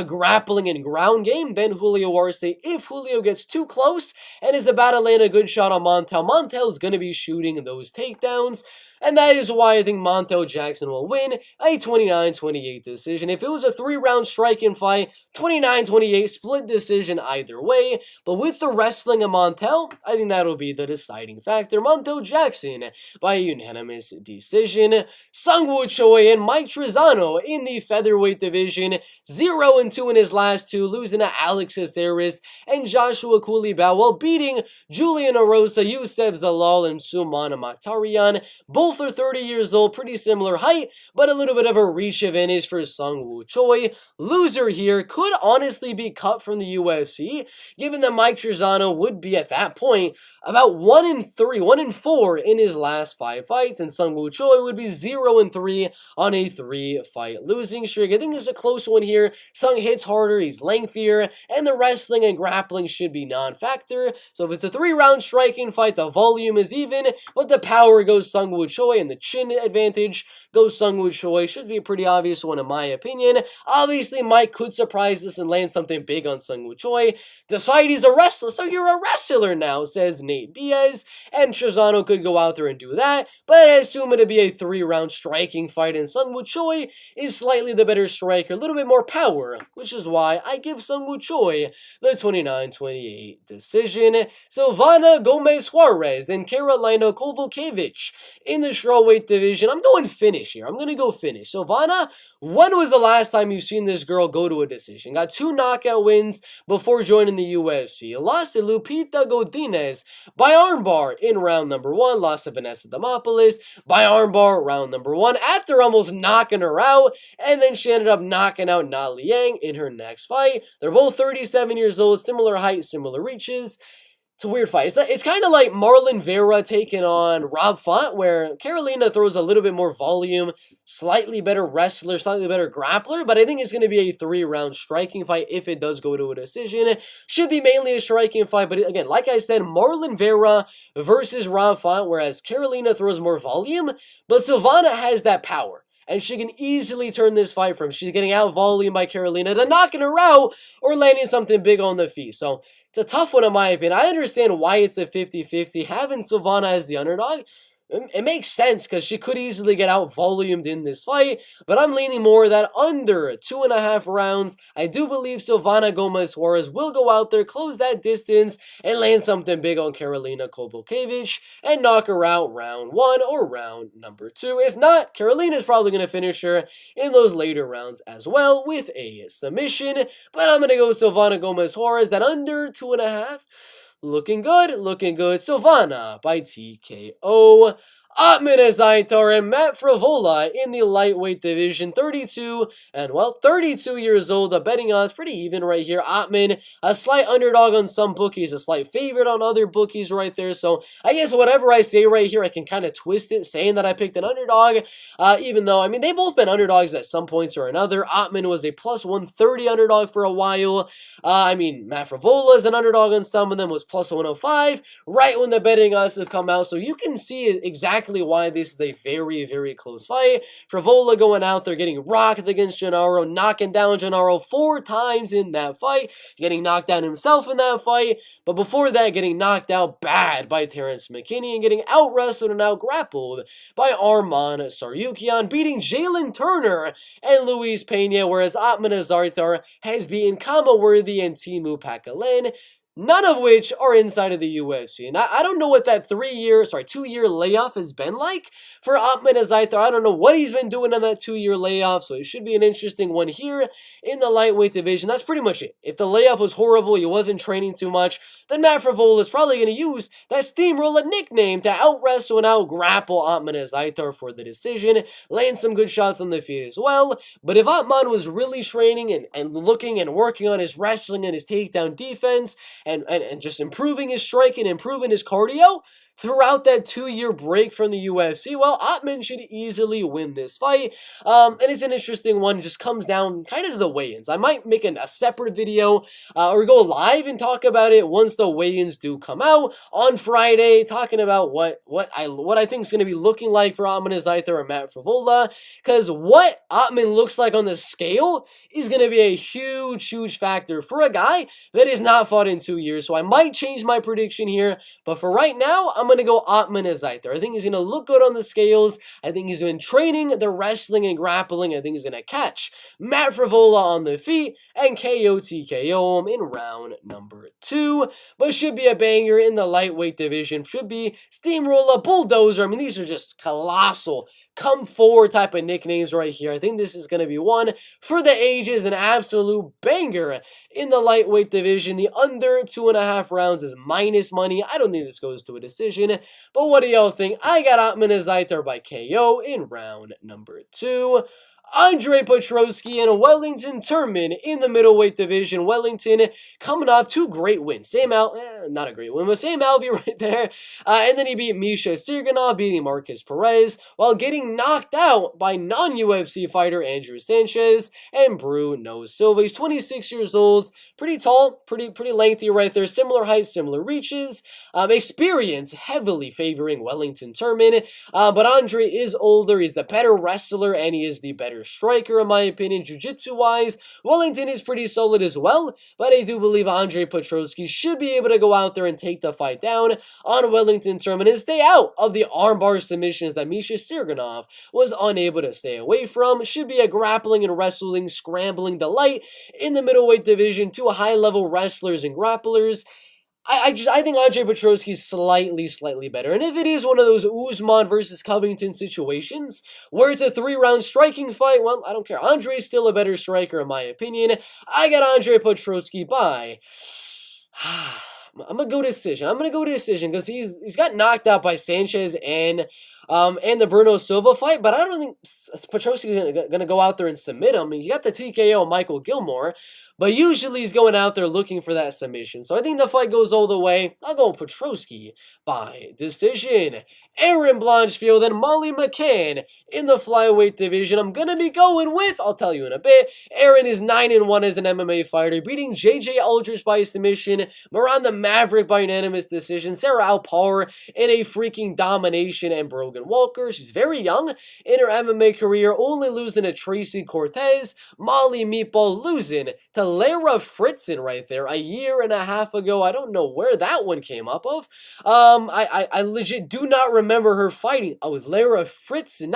grappling and ground game than Julio Arce. If Julio gets too close and is about to land a good shot on Montel, Montel's going to be shooting those takedowns. And that is why I think Montel Jackson will win a 29-28 decision. If it was a 3-round striking fight, 29-28 split decision either way. But with the wrestling of Montel, I think that'll be the deciding factor. Montel Jackson by unanimous decision. Sungwoo Choi and Mike Trizano in the featherweight division. 0-2 in his last 2, losing to Alex Caceres and Joshua Coulibaly while beating Julian Erosa, Youssef Zalal, and Suman Mokhtarian. Both Both are 30 years old, pretty similar height, but a little bit of a reach advantage for Sung Woo Choi. Loser here could honestly be cut from the UFC, given that Mike Trizano would be at that point about 1-3, 1-4 in his last 5 fights, and Sung Woo Choi would be 0-3 on a 3-fight losing streak. I think this is a close one here. Sung hits harder, he's lengthier, and the wrestling and grappling should be non-factor. So if it's a 3-round striking fight, the volume is even, but the power goes Sung Woo Choi, and the chin advantage goes Sung Woo Choi. Should be a pretty obvious one in my opinion. Obviously, Mike could surprise us and land something big on Sung Woo Choi. Decide he's a wrestler, so you're a wrestler now, says Nate Diaz, and Trizano could go out there and do that, but I assume it'd be a 3-round striking fight, and Sung Woo Choi is slightly the better striker, a little bit more power, which is why I give Sung Woo Choi the 29-28 decision. Silvana Gomez Juarez and Carolina Kovalkiewicz in the strawweight division. I'm going finish here. I'm going to go finish. Silvana, when was the last time you've seen this girl go to a decision? Got 2 knockout wins before joining the UFC. Lost to Lupita Godinez by armbar in round number 1. Lost to Vanessa Demopoulos by armbar round number 1 after almost knocking her out. And then she ended up knocking out Na Liang in her next fight. They're both 37 years old, similar height, similar reaches. It's a weird fight. It's kind of like Marlon Vera taking on Rob Font, where Carolina throws a little bit more volume, slightly better wrestler, slightly better grappler, but I think it's going to be a 3-round striking fight if it does go to a decision. Should be mainly a striking fight, but again, like I said, Marlon Vera versus Rob Font, whereas Carolina throws more volume, but Silvana has that power. And she can easily turn this fight from she's getting out volume by Carolina to knocking her out or landing something big on the feet. So it's a tough one in my opinion. I understand why it's a 50-50. Having Silvana as the underdog, it makes sense because she could easily get out volumed in this fight, but I'm leaning more that under 2.5 rounds. I do believe Silvana Gomez Juarez will go out there, close that distance, and land something big on Carolina Kovalkiewicz and knock her out round 1 or round number 2. If not, Carolina's probably going to finish her in those later rounds as well with a submission, but I'm going to go Silvana Gomez Juarez, that under 2.5. Looking good, looking good. Silvana by TKO. Otman Azaitar and Matt Frivola in the lightweight division, 32 years old. The betting odds pretty even right here. Otman, a slight underdog on some bookies, a slight favorite on other bookies right there. So I guess whatever I say right here, I can kind of twist it, saying that I picked an underdog, even though, I mean, they've both been underdogs at some points or another. Otman was a plus 130 underdog for a while. I mean, Matt Frivola is an underdog on some of them, was plus 105 right when the betting odds have come out. So you can see exactly why this is a very, very close fight. Frivola going out there, getting rocked against Gennaro, knocking down Gennaro 4 times in that fight, getting knocked down himself in that fight, but before that, getting knocked out bad by Terrence McKinney and getting out-wrestled and out-grappled by Arman Tsarukyan, beating Jalen Turner and Luis Pena, whereas Otman Azaitar has beaten Kama Worthy and Timu Pakalen, none of which are inside of the UFC. And I don't know what that 2-year layoff has been like for Otman Azaitar. I don't know what he's been doing on that 2-year layoff, so it should be an interesting one here in the lightweight division. That's pretty much it. If the layoff was horrible, he wasn't training too much, then Matt Frivola is probably going to use that steamroller nickname to out-wrestle and out-grapple Otman Azaitar for the decision, land some good shots on the feet as well. But if Otman was really training and looking and working on his wrestling and his takedown defense, and just improving his striking, improving his cardio throughout that 2-year break from the UFC, well, Otman should easily win this fight. And it's an interesting one. It just comes down kind of to the weigh-ins. I might make a separate video or go live and talk about it once the weigh-ins do come out on Friday, talking about what I think is going to be looking like for Otman Azaitar and Matt Frivola, because what Otman looks like on the scale is going to be a huge factor for a guy that has not fought in 2 years. So I might change my prediction here, but for right now, I'm going to go Otman Azaitar. I think he's going to look good on the scales. I think he's been training the wrestling and grappling. I think he's going to catch Matt Frivola on the feet and KO TKO him in round number 2. But should be a banger in the lightweight division. Should be steamroller, bulldozer. I mean, these are just colossal come forward type of nicknames right here. I think this is going to be one for the ages, an absolute banger in the lightweight division. The under 2.5 rounds is minus money. I don't think this goes to a decision, but what do y'all think? I got Atman Azaitar by KO in round number 2. Andre Petrosky and Wellington Turman in the middleweight division. Wellington coming off 2 great wins. Not a great win, but Sam Alvey right there. And then he beat Misha Sirganov, beating Marcus Perez, while getting knocked out by non-UFC fighter Andrew Sanchez and Bruno Silva. He's 26 years old, pretty tall, pretty lengthy right there. Similar height, similar reaches. Experience heavily favoring Wellington Turman. But Andre is older, he's the better wrestler, and he is the better striker in my opinion. Jiu-jitsu wise, Wellington is pretty solid as well, but I do believe Andre Petrosky should be able to go out there and take the fight down on Wellington Turman and stay out of the armbar submissions that Misha Sirganov was unable to stay away from. Should be a grappling and wrestling scrambling delight in the middleweight division. 2 high-level wrestlers and grapplers. I think Andre Petrosky is slightly better. And if it is one of those Usman versus Covington situations where it's a 3-round striking fight, well, I don't care. Andre's still a better striker in my opinion. I got Andre Petrosky by I'm gonna go decision. I'm gonna go decision because he's got knocked out by Sanchez and the Bruno Silva fight, but I don't think Petrosky's gonna go out there and submit him. You got the TKO Michael Gilmore, but usually he's going out there looking for that submission. So I think the fight goes all the way. I'll go Petrosky by decision. Aaron Blanchfield and Molly McCann in the flyweight division. I'm going to be going with, I'll tell you in a bit, Aaron is 9-1 as an MMA fighter, beating JJ Aldrich by submission, Miranda Maverick by unanimous decision, Sarah Alpar in a freaking domination, and Brogan Walker. She's very young in her MMA career, only losing to Tracy Cortez. Molly Meatball losing to Lara Fritzen right there a year and a half ago. I don't know where that one came up of. I legit do not remember her fighting. I was Lara Fritzen,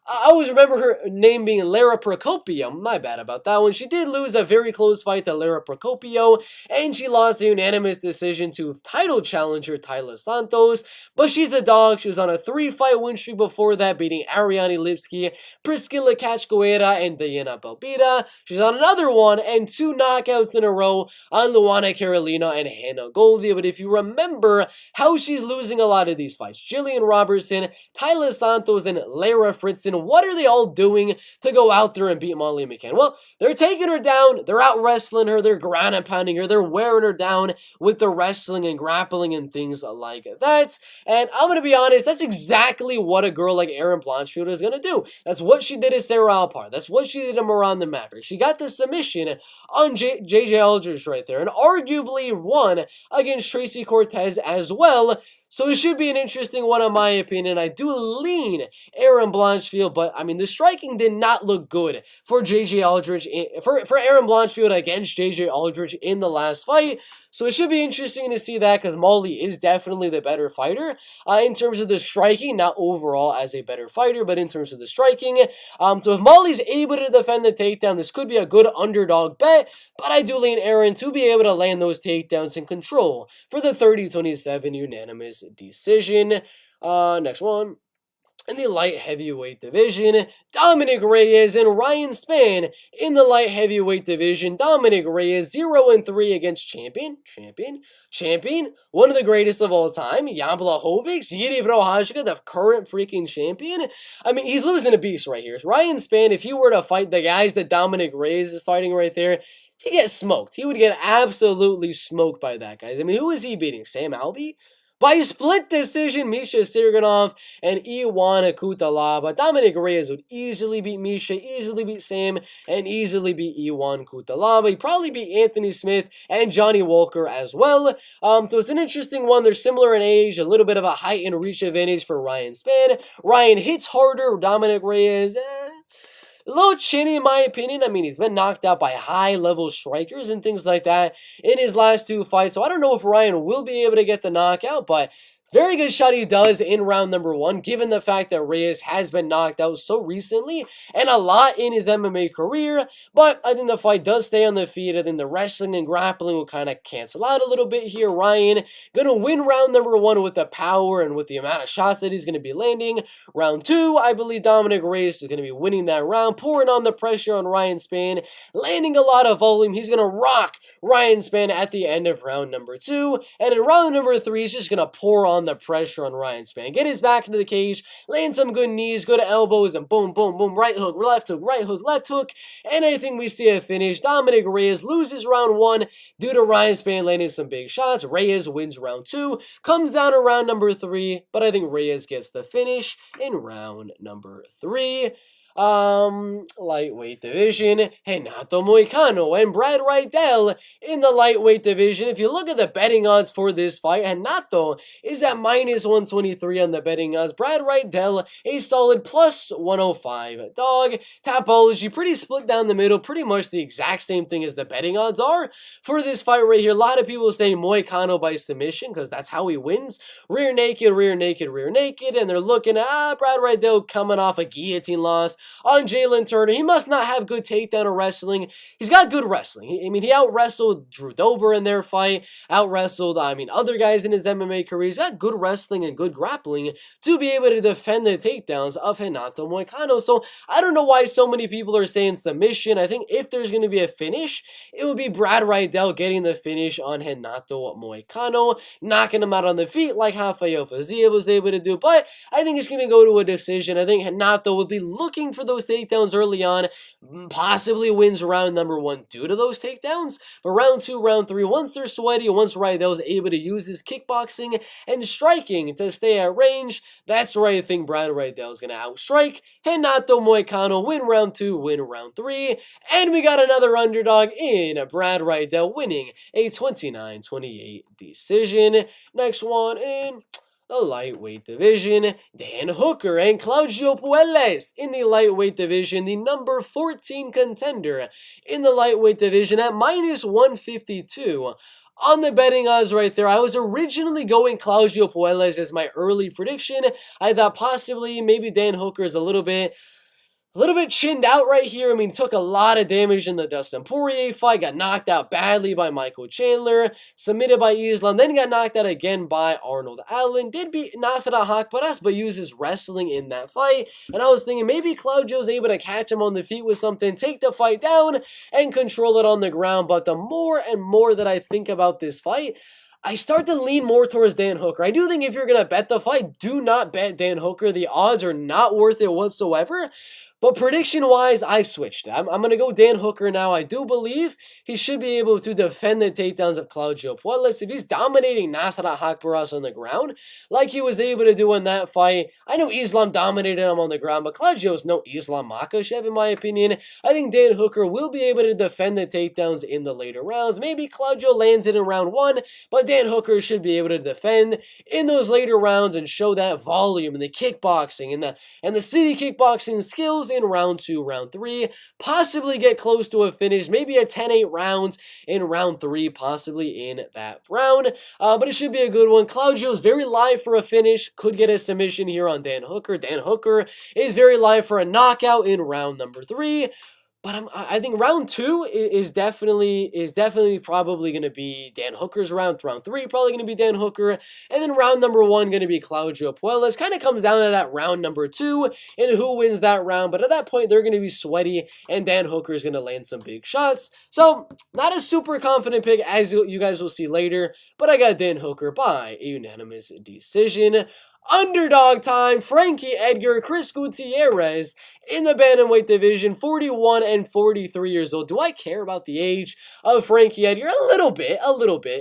I always remember her name being Lara Procopio. My bad about that one. She did lose a very close fight to Lara Procopio, and she lost a unanimous decision to title challenger Tyler Santos. But she's a dog. She was on a 3-fight win streak before that, beating Ariane Lipski, Priscilla Cachoeira, and Diana Belbita. She's on another one and 2 knockouts in a row on Luana Carolina and Hannah Goldie. But if you remember how she's losing a lot of these fights, Jillian Robertson, Tyler Santos, and Lara Fritzen, what are they all doing to go out there and beat Molly McCann? Well, they're taking her down, they're out wrestling her, they're ground and pounding her, they're wearing her down with the wrestling and grappling and things like that. And I'm going to be honest, that's exactly what a girl like Aaron Blanchfield is going to do. That's what she did to Sarah Alpar. That's what she did to Miranda Maverick. She got the submission on JJ Aldrich right there, and arguably won against Tracy Cortez as well. So it should be an interesting one in my opinion. I do lean Aaron Blanchfield, but I mean the striking did not look good for JJ Aldrich for Aaron Blanchfield against JJ Aldrich in the last fight. So it should be interesting to see that because Molly is definitely the better fighter in terms of the striking, not overall as a better fighter, but in terms of the striking. So if Molly's able to defend the takedown, this could be a good underdog bet, but I do lean Aaron to be able to land those takedowns in control for the 30-27 unanimous decision. Next one. In the light heavyweight division, Dominic Reyes and Ryan Spann in the light heavyweight division. Dominic Reyes 0-3 against champion, one of the greatest of all time, Jan Blachowicz, Jiri Prochazka, the current freaking champion. I mean, he's losing a beast right here. Ryan Spann, if he were to fight the guys that Dominic Reyes is fighting right there, he'd get smoked. He would get absolutely smoked by that, guys. I mean, who is he beating? Sam Alvey? By split decision, Misha Sirganov and Iwan Kutalaba. Dominic Reyes would easily beat Misha, easily beat Sam, and easily beat Iwan Kutalaba. He'd probably beat Anthony Smith and Johnny Walker as well. So it's an interesting one. They're similar in age, a little bit of a height and reach advantage for Ryan Spann. Ryan hits harder. Dominic Reyes, a little chinny in my opinion. I mean, he's been knocked out by high-level strikers and things like that in his last 2 fights. So I don't know if Ryan will be able to get the knockout, but Very good shot he does in round number 1, given the fact that Reyes has been knocked out so recently and a lot in his MMA career. But I think the fight does stay on the feet. I think the wrestling and grappling will kind of cancel out a little bit here. Ryan gonna win round number 1 with the power and with the amount of shots that he's gonna be landing. Round 2, I believe Dominic Reyes is gonna be winning that round, pouring on the pressure on Ryan Spann, landing a lot of volume. He's gonna rock Ryan Spann at the end of round number 2, and in round number 3, he's just gonna pour on the pressure on Ryan Spann, get his back into the cage, land some good knees, good elbows, and boom, boom, boom, right hook, right hook, left hook, and I think we see a finish. Dominic Reyes loses round 1 due to Ryan Spann landing some big shots. Reyes wins round 2, comes down to round number 3, but I think Reyes gets the finish in round number 3. Lightweight division, Renato Moicano and Brad Riddell in the lightweight division. If you look at the betting odds for this fight, Renato is at minus 123 on the betting odds. Brad Riddell, a solid plus 105. Dog, Tapology, pretty split down the middle, pretty much the exact same thing as the betting odds are for this fight right here. A lot of people saying Moicano by submission, because that's how he wins. Rear naked, rear naked, rear naked, and they're looking at, Brad Riddell coming off a guillotine loss on Jalen Turner. He must not have good takedown or wrestling. He's got good wrestling. He out-wrestled Drew Dober in their fight, out-wrestled, other guys in his MMA career. He's got good wrestling and good grappling to be able to defend the takedowns of Renato Moicano. So I don't know why so many people are saying submission. I think if there's going to be a finish, it would be Brad Riddell getting the finish on Renato Moicano, knocking him out on the feet like Rafael Fazia was able to do. But I think it's going to go to a decision. I think Renato will be looking for those takedowns early on, possibly wins round number 1 due to those takedowns, but round 2, round 3, once they're sweaty, once Riddell's able to use his kickboxing and striking to stay at range, that's where I think Brad Riddell's going to outstrike Renato Moicano, win round 2, win round 3, and we got another underdog in Brad Riddell winning a 29-28 decision. Next one in the lightweight division, Dan Hooker and Claudio Puelles in the lightweight division, the number 14 contender in the lightweight division at minus 152. On the betting odds right there, I was originally going Claudio Puelles as my early prediction. I thought possibly maybe Dan Hooker is a little bit chinned out right here. Took a lot of damage in the Dustin Poirier fight, got knocked out badly by Michael Chandler, submitted by Islam, then got knocked out again by Arnold Allen, did beat Nasrat Haqparas, but uses wrestling in that fight, and I was thinking maybe Claudio's able to catch him on the feet with something, take the fight down, and control it on the ground. But the more and more that I think about this fight, I start to lean more towards Dan Hooker. I do think if you're going to bet the fight, do not bet Dan Hooker. The odds are not worth it whatsoever. But prediction-wise, I've switched. I'm going to go Dan Hooker now. I do believe he should be able to defend the takedowns of Claudio Puelles. If he's dominating Nasrat Haqparas on the ground, like he was able to do in that fight, I know Islam dominated him on the ground, but Claudio's no Islam Makhachev, in my opinion. I think Dan Hooker will be able to defend the takedowns in the later rounds. Maybe Claudio lands it in round 1, but Dan Hooker should be able to defend in those later rounds and show that volume and the kickboxing and the city kickboxing skills in round 2, round 3, possibly get close to a finish, maybe a 10-8 rounds in round 3, possibly in that round, but it should be a good one. Claudio's very live for a finish, could get a submission here on Dan Hooker. Dan Hooker is very live for a knockout in round number 3. But I think round 2 is definitely probably going to be Dan Hooker's round. Round 3 probably going to be Dan Hooker. And then round number 1 going to be Claudio Puelles. Kind of comes down to that round number 2 and who wins that round. But at that point, they're going to be sweaty and Dan Hooker is going to land some big shots. So not a super confident pick, as you guys will see later. But I got Dan Hooker by a unanimous decision. Underdog time, Frankie Edgar, Chris Gutierrez in the bantamweight division, 41 and 43 years old. Do I care about the age of Frankie Edgar? A little bit.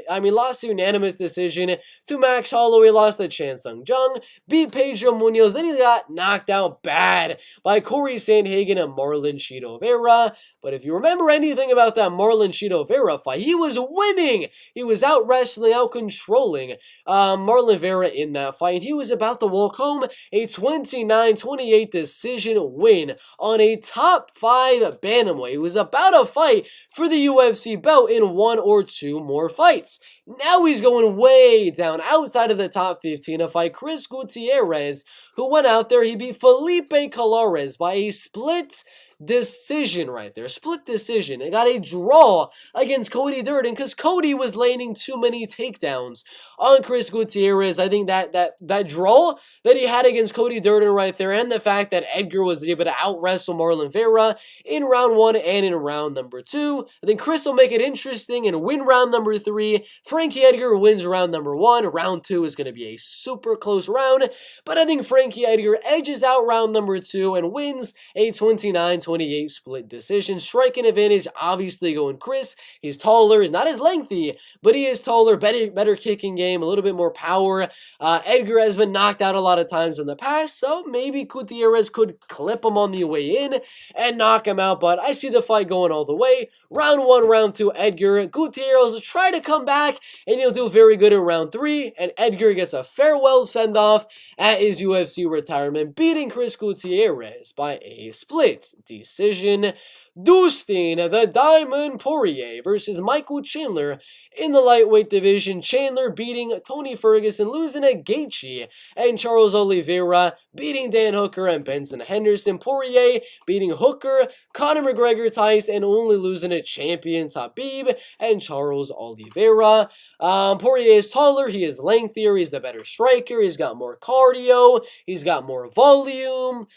Lost a unanimous decision to Max Holloway, lost to Chan Sung Jung, beat Pedro Munoz, then he got knocked out bad by Corey Sandhagen and Marlon Chito Vera. But if you remember anything about that Marlon Chito Vera fight, he was winning. He was out wrestling, out controlling Marlon Vera in that fight. And he was about to walk home a 29-28 decision win win on a top 5 bantamweight. It was about to fight for the UFC belt in 1 or 2 more fights. Now he's going way down outside of the top 15 to fight Chris Gutierrez, who went out there. He beat Felipe Colares by a split decision right there. Split decision. It got a draw against Cody Durden because Cody was landing too many takedowns on Chris Gutierrez. I think that draw that he had against Cody Durden right there, and the fact that Edgar was able to out-wrestle Marlon Vera in round 1 and in round number 2. I think Chris will make it interesting and win round number 3. Frankie Edgar wins round number 1. Round 2 is going to be a super close round, but I think Frankie Edgar edges out round number 2 and wins a 29-28 split decision. Striking advantage, obviously going Chris. He's taller, he's not as lengthy, but he is taller, better kicking game, a little bit more power. Edgar has been knocked out a lot of times in the past, so maybe Gutierrez could clip him on the way in and knock him out, but I see the fight going all the way. Round 1, round 2, Edgar. Gutierrez will try to come back, and he'll do very good in round 3, and Edgar gets a farewell send-off at his UFC retirement, beating Chris Gutierrez by a split decision. Dustin the Diamond Poirier versus Michael Chandler in the lightweight division. Chandler beating Tony Ferguson, losing to Gaethje, and Charles Oliveira beating Dan Hooker and Benson Henderson. Poirier beating Hooker, Conor McGregor, Tyson, and only losing to champions Khabib and Charles Oliveira. Poirier is taller, he is lengthier, he's the better striker, he's got more cardio, he's got more volume.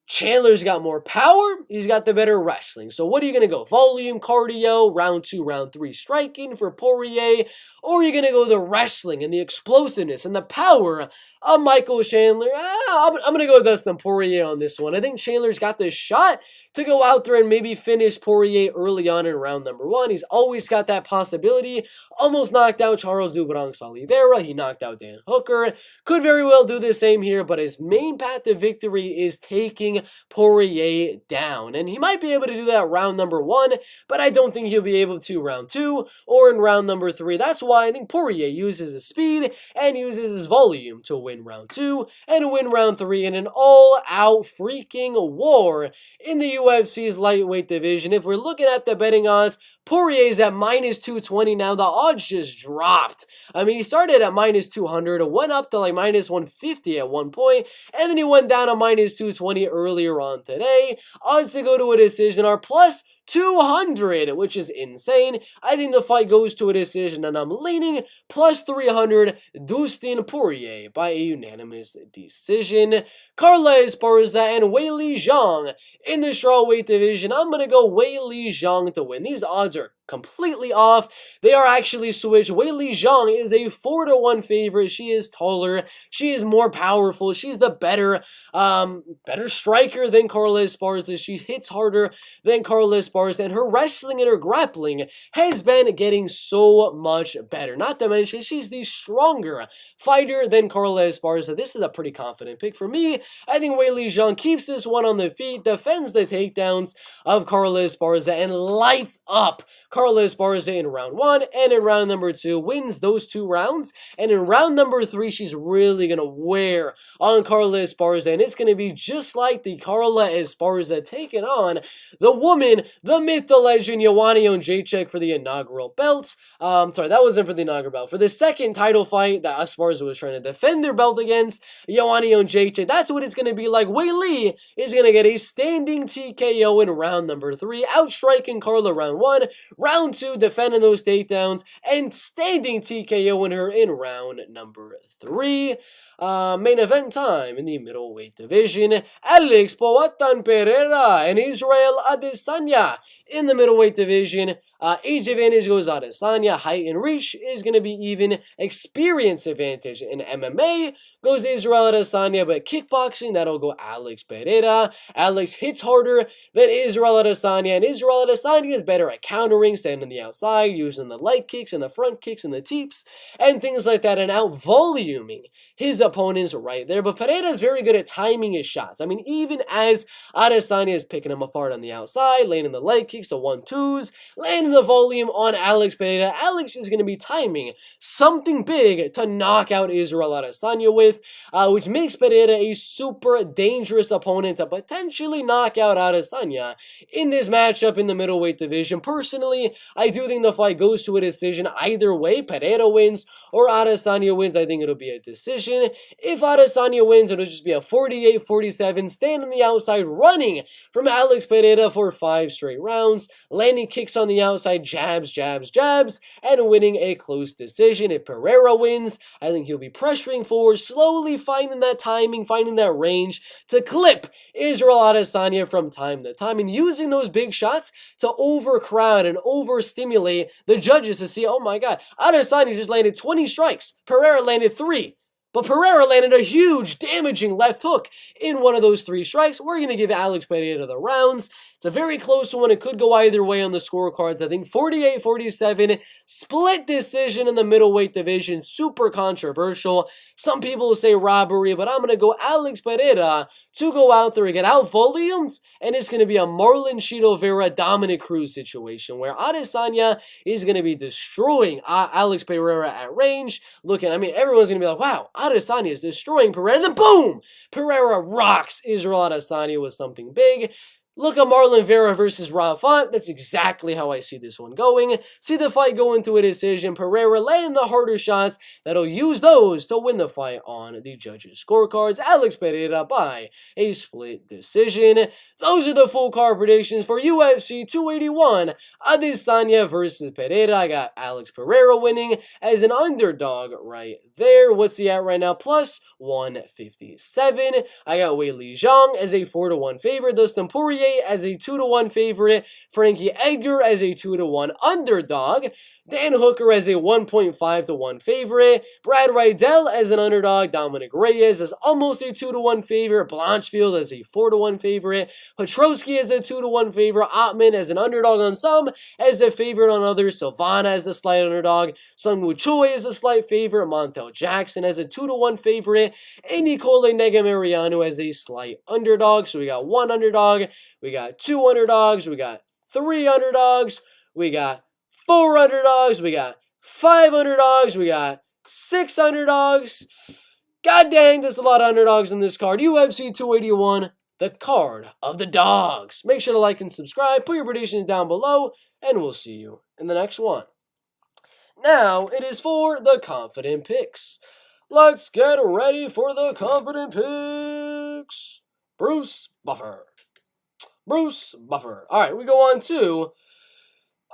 Chandler's got more power, he's got the better wrestling. So what are you going to go? Volume, cardio, round 2, round 3 striking for Poirier? Or are you going to go the wrestling and the explosiveness and the power of Michael Chandler? I'm going to go Dustin Poirier on this one. I think Chandler's got this shot to go out there and maybe finish Poirier early on in round number 1. He's always got that possibility. Almost knocked out Charles do Bronx Oliveira. He knocked out Dan Hooker. Could very well do the same here, but his main path to victory is taking Poirier down. And he might be able to do that round number 1, but I don't think he'll be able to round 2 or in round number 3. That's why I think Poirier uses his speed and uses his volume to win round 2 and win round 3 in an all-out freaking war in the UFC's lightweight division. If we're looking at the betting odds, Poirier's at minus 220 now. The odds just dropped. I mean, he started at minus 200, went up to like minus 150 at one point, and then he went down to minus 220 earlier on today. Odds to go to a decision are plus 200, which is insane. I think the fight goes to a decision, and I'm leaning plus 300 Dustin Poirier by a unanimous decision. Carla Esparza and Weili Zhang in the strawweight division. I'm going to go Weili Zhang to win. These odds are completely off. They are actually switched. Weili Zhang is a 4-1 favorite. She is taller. She is more powerful. She's the better striker than Carla Esparza. She hits harder than Carla Esparza, and her wrestling and her grappling has been getting so much better. Not to mention, she's the stronger fighter than Carla Esparza. This is a pretty confident pick for me. I think Weili Zhang keeps this one on the feet, defends the takedowns of Carla Esparza, and lights up Carla Esparza in round 1, and in round number 2, wins those 2 rounds, and in round number 3, she's really going to wear on Carla Esparza, and it's going to be just like the Carla Esparza taking on the woman, the myth, the legend, Joanna Jędrzejczyk for the inaugural belts. Sorry, that wasn't for the inaugural belt. For the second title fight that Esparza was trying to defend their belt against, Joanna Jędrzejczyk, that's what it's going to be like. Weili is going to get a standing TKO in round number 3, outstriking Carla round 1, round 2 defending those takedowns, and standing TKO in her in round number 3. Main event time in the middleweight division. Alex Poatan Pereira and Israel Adesanya in the middleweight division. Age advantage goes Adesanya. Height and reach is going to be even. Experience advantage in MMA goes Israel Adesanya, but kickboxing, that'll go Alex Pereira. Alex hits harder than Israel Adesanya, and Israel Adesanya is better at countering, standing on the outside, using the leg kicks and the front kicks and the teeps, and things like that, and out-voluming his opponents right there. But Pereira is very good at timing his shots. I mean, even as Adesanya is picking him apart on the outside, landing the leg kicks, the 1-2s, landing the volume on Alex Pereira. Alex is going to be timing something big to knock out Israel Adesanya with, which makes Pereira a super dangerous opponent to potentially knock out Adesanya in this matchup in the middleweight division. Personally, I do think the fight goes to a decision either way. Pereira wins or Adesanya wins. I think it'll be a decision. If Adesanya wins, it'll just be a 48-47, stand on the outside, running from Alex Pereira for 5 straight rounds, landing kicks on the outside, jabs, jabs, jabs, and winning a close decision. If Pereira wins, I think he'll be pressuring forward, slowly finding that timing, finding that range to clip Israel Adesanya from time to time, and using those big shots to overcrowd and overstimulate the judges to see, oh my god, Adesanya just landed 20 strikes, Pereira landed 3. But Pereira landed a huge, damaging left hook in one of those 3 strikes. We're going to give Alex Pereira the rounds. It's a very close one. It could go either way on the scorecards. I think 48-47, split decision in the middleweight division. Super controversial. Some people will say robbery, but I'm going to go Alex Pereira to go out there and get out-volumed. And it's going to be a Marlon Chito Vera, Dominic Cruz situation where Adesanya is going to be destroying Alex Pereira at range. Everyone's going to be like, wow, Adesanya is destroying Pereira. And then boom! Pereira rocks Israel Adesanya with something big. Look at Marlon Vera versus Rob Font. That's exactly how I see this one going. See the fight going to a decision. Pereira laying the harder shots that'll use those to win the fight on the judges' scorecards. Alex Pereira by a split decision. Those are the full card predictions for UFC 281. Adesanya versus Pereira. I got Alex Pereira winning as an underdog right there. What's he at right now? Plus 157. I got Weili Zhang as a 4-1 favorite. Dustin Poirier as a 2-1 favorite. Frankie Edgar as a 2-1 underdog. Dan Hooker as a 1.5-1 favorite. Brad Riddell as an underdog. Dominic Reyes as almost a 2-1 favorite. Blanchfield as a 4-1 favorite. Petrosky as a 2-1 favorite. Ottman as an underdog on some, as a favorite on others. Silvana as a slight underdog. Sung Woo Choi as a slight favorite. Montel Jackson as a 2-1 favorite. And Nicole Negamariano as a slight underdog. So we got 1 underdog. We got 2 underdogs. We got 3 underdogs. We got 4 underdogs, we got 5 underdogs, we got 6 underdogs. God dang, there's a lot of underdogs in this card. UFC 281, the card of the dogs. Make sure to like and subscribe, put your predictions down below, and we'll see you in the next one. Now, it is for the confident picks. Let's get ready for the confident picks. Bruce Buffer. All right, we go on to...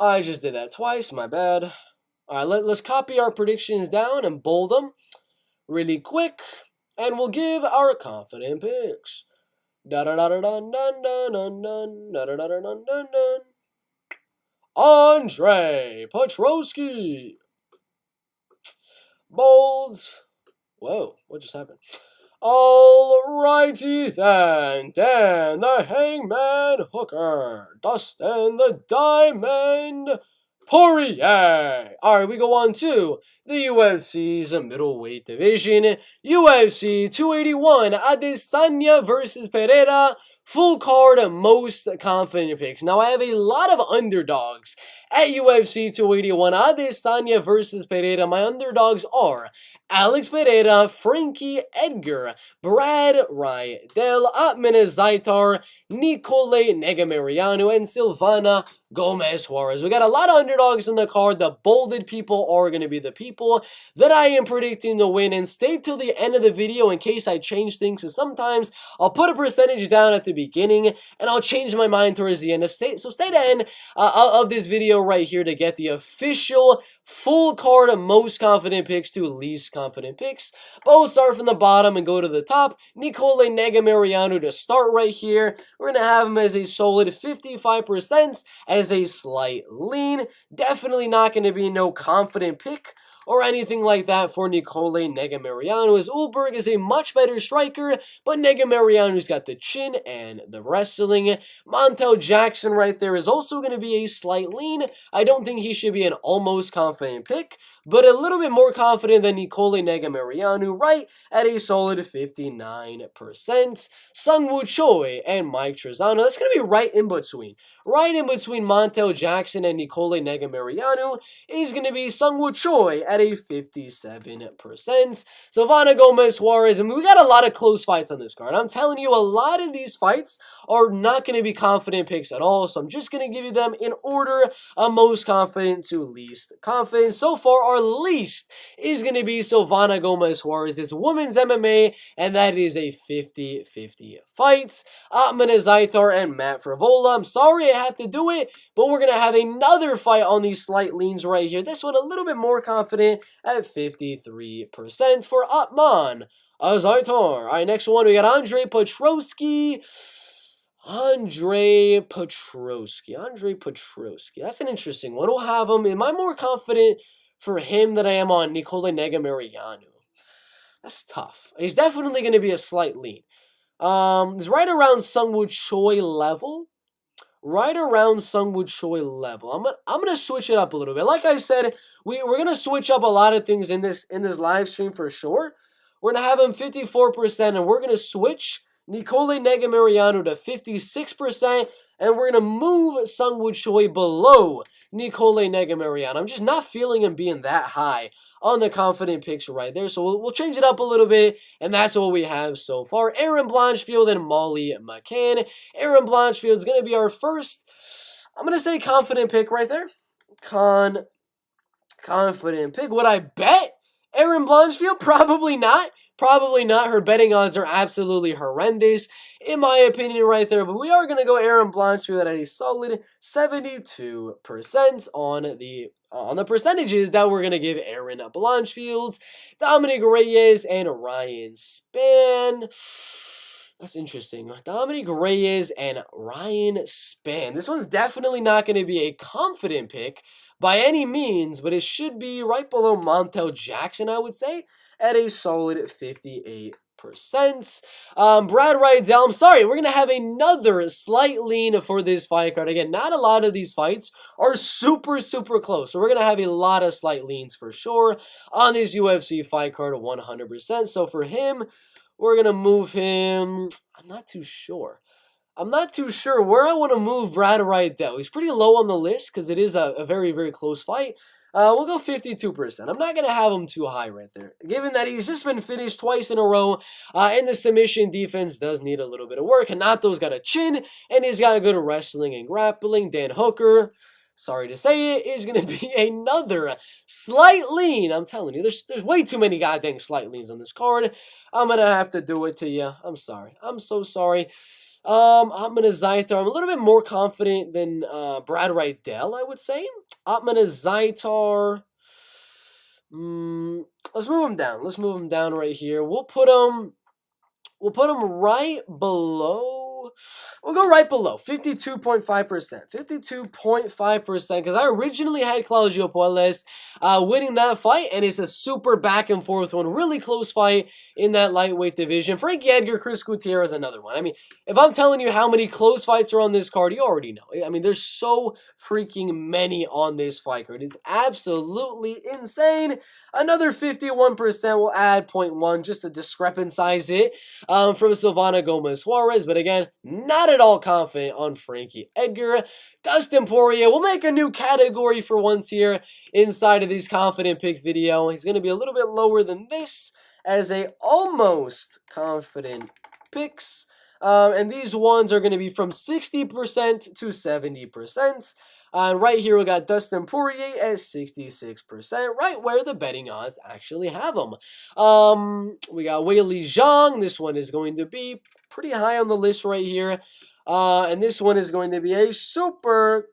I just did that twice, my bad. All right, let's copy our predictions down and bold them really quick, and we'll give our confident picks. Andre Petrosky. Bolds. Whoa, what just happened? Alrighty then, Dan the Hangman Hooker, Dustin the Diamond Poirier. Alright, we go on to the UFC's middleweight division. UFC 281, Adesanya versus Pereira. Full card, most confident picks. Now, I have a lot of underdogs at UFC 281. Adesanya versus Pereira. My underdogs are Alex Pereira, Frankie Edgar, Brad Riddell, Ottman Zaitar, Nicole Negamariano, and Silvana Gomez Juarez. We got a lot of underdogs in the card. The bolded people are going to be the people that I am predicting to win. And stay till the end of the video in case I change things. So sometimes I'll put a percentage down at the beginning and I'll change my mind towards the end. So stay to the end of this video right here to get the official full card of most confident picks to least confident picks. Both start from the bottom and go to the top. Nicole Negamariano to start right here. We're going to have him as a solid 55%, as a slight lean. Definitely not going to be no confident pick or anything like that for Nicole Negamariano, as Ulberg is a much better striker, but Negamariano's got the chin and the wrestling. Montel Jackson right there is also going to be a slight lean. I don't think he should be an almost confident pick, but a little bit more confident than Nicole Negamarianu, right at a solid 59%. Sungwoo Choi and Mike Trezano, that's going to be right in between. Right in between Montel Jackson and Nicole Negamarianu is going to be Sungwoo Choi at a 57%. Silvana Gomez Suarez, and we got a lot of close fights on this card. I'm telling you, a lot of these fights are not going to be confident picks at all, so I'm just going to give you them in order of most confident to least confident. So far, our least is going to be Silvana Gomez Suarez. It's women's MMA, and that is a 50-50 fight. Atman Zaitar and Matt Frivola. I'm sorry I have to do it, but we're going to have another fight on these slight leans right here. This one a little bit more confident at 53% for Atman Zaitar. All right, next one, we got Andre Petrosky. Andre Petrosky. That's an interesting one. We'll have him. Am I more confident for him than I am on Nicole Negamarianu? That's tough. He's definitely going to be a slight lean. It's right around Sungwoo Choi level. I'm gonna switch it up a little bit. Like I said, we're gonna switch up a lot of things in this live stream for sure. We're gonna have him 54%, and we're gonna switch Nicole Negamarianu to 56%, and we're gonna move Sungwoo Choi below Nicole Negamarianu. I'm just not feeling him being that high on the confident picks right there. So we'll change it up a little bit, and that's what we have so far. Aaron Blanchfield and Molly McCann. Aaron Blanchfield's going to be our first, I'm going to say confident pick right there. Confident pick. Would I bet Aaron Blanchfield? Probably not. Her betting odds are absolutely horrendous, in my opinion, right there. But we are going to go Aaron Blanchfield at a solid 72% on the percentages that we're going to give Aaron Blanchfield. Dominic Reyes and Ryan Spann. That's interesting. Dominic Reyes and Ryan Spann. This one's definitely not going to be a confident pick by any means, but it should be right below Montel Jackson, I would say, at a solid 58%. Brad Rydell, I'm sorry, we're going to have another slight lean for this fight card. Again, not a lot of these fights are super close, so we're going to have a lot of slight leans for sure on this UFC fight card, 100%. So for him, we're going to move him. I'm not too sure where I want to move Brad Rydell. He's pretty low on the list because it is a very close fight. We'll go 52%. I'm not going to have him too high right there, given that he's just been finished twice in a row, and the submission defense does need a little bit of work. Hanato's got a chin, and he's got good wrestling and grappling. Dan Hooker, sorry to say it, is going to be another slight lean. I'm telling you, there's way too many goddamn slight leans on this card. I'm going to have to do it to you. I'm sorry. I'm so sorry. Atman Zaitar, I'm a little bit more confident than Brad Rydell, I would say. Atman Zaitar, let's move him down right here. We'll put him right below. We'll go right below 52.5%. 52.5%, because I originally had Claudio Puelles winning that fight, and it's a super back and forth one, really close fight in that lightweight division. Frankie Edgar, Chris Gutierrez, another one. I mean, if I'm telling you how many close fights are on this card, you already know. I mean, there's so freaking many on this fight card. It's absolutely insane. Another 51% will add 0.1 just to discrepancize it from Silvana Gomez Suarez. But again, not at all confident on Frankie Edgar. Dustin Poirier, we'll make a new category for once here inside of these confident picks video. He's going to be a little bit lower than this as a almost confident picks. And these ones are going to be from 60% to 70%. Right here, we got Dustin Poirier at 66%, right where the betting odds actually have him. We got Weili Zhang. This one is going to be pretty high on the list right here. And this one is going to be a super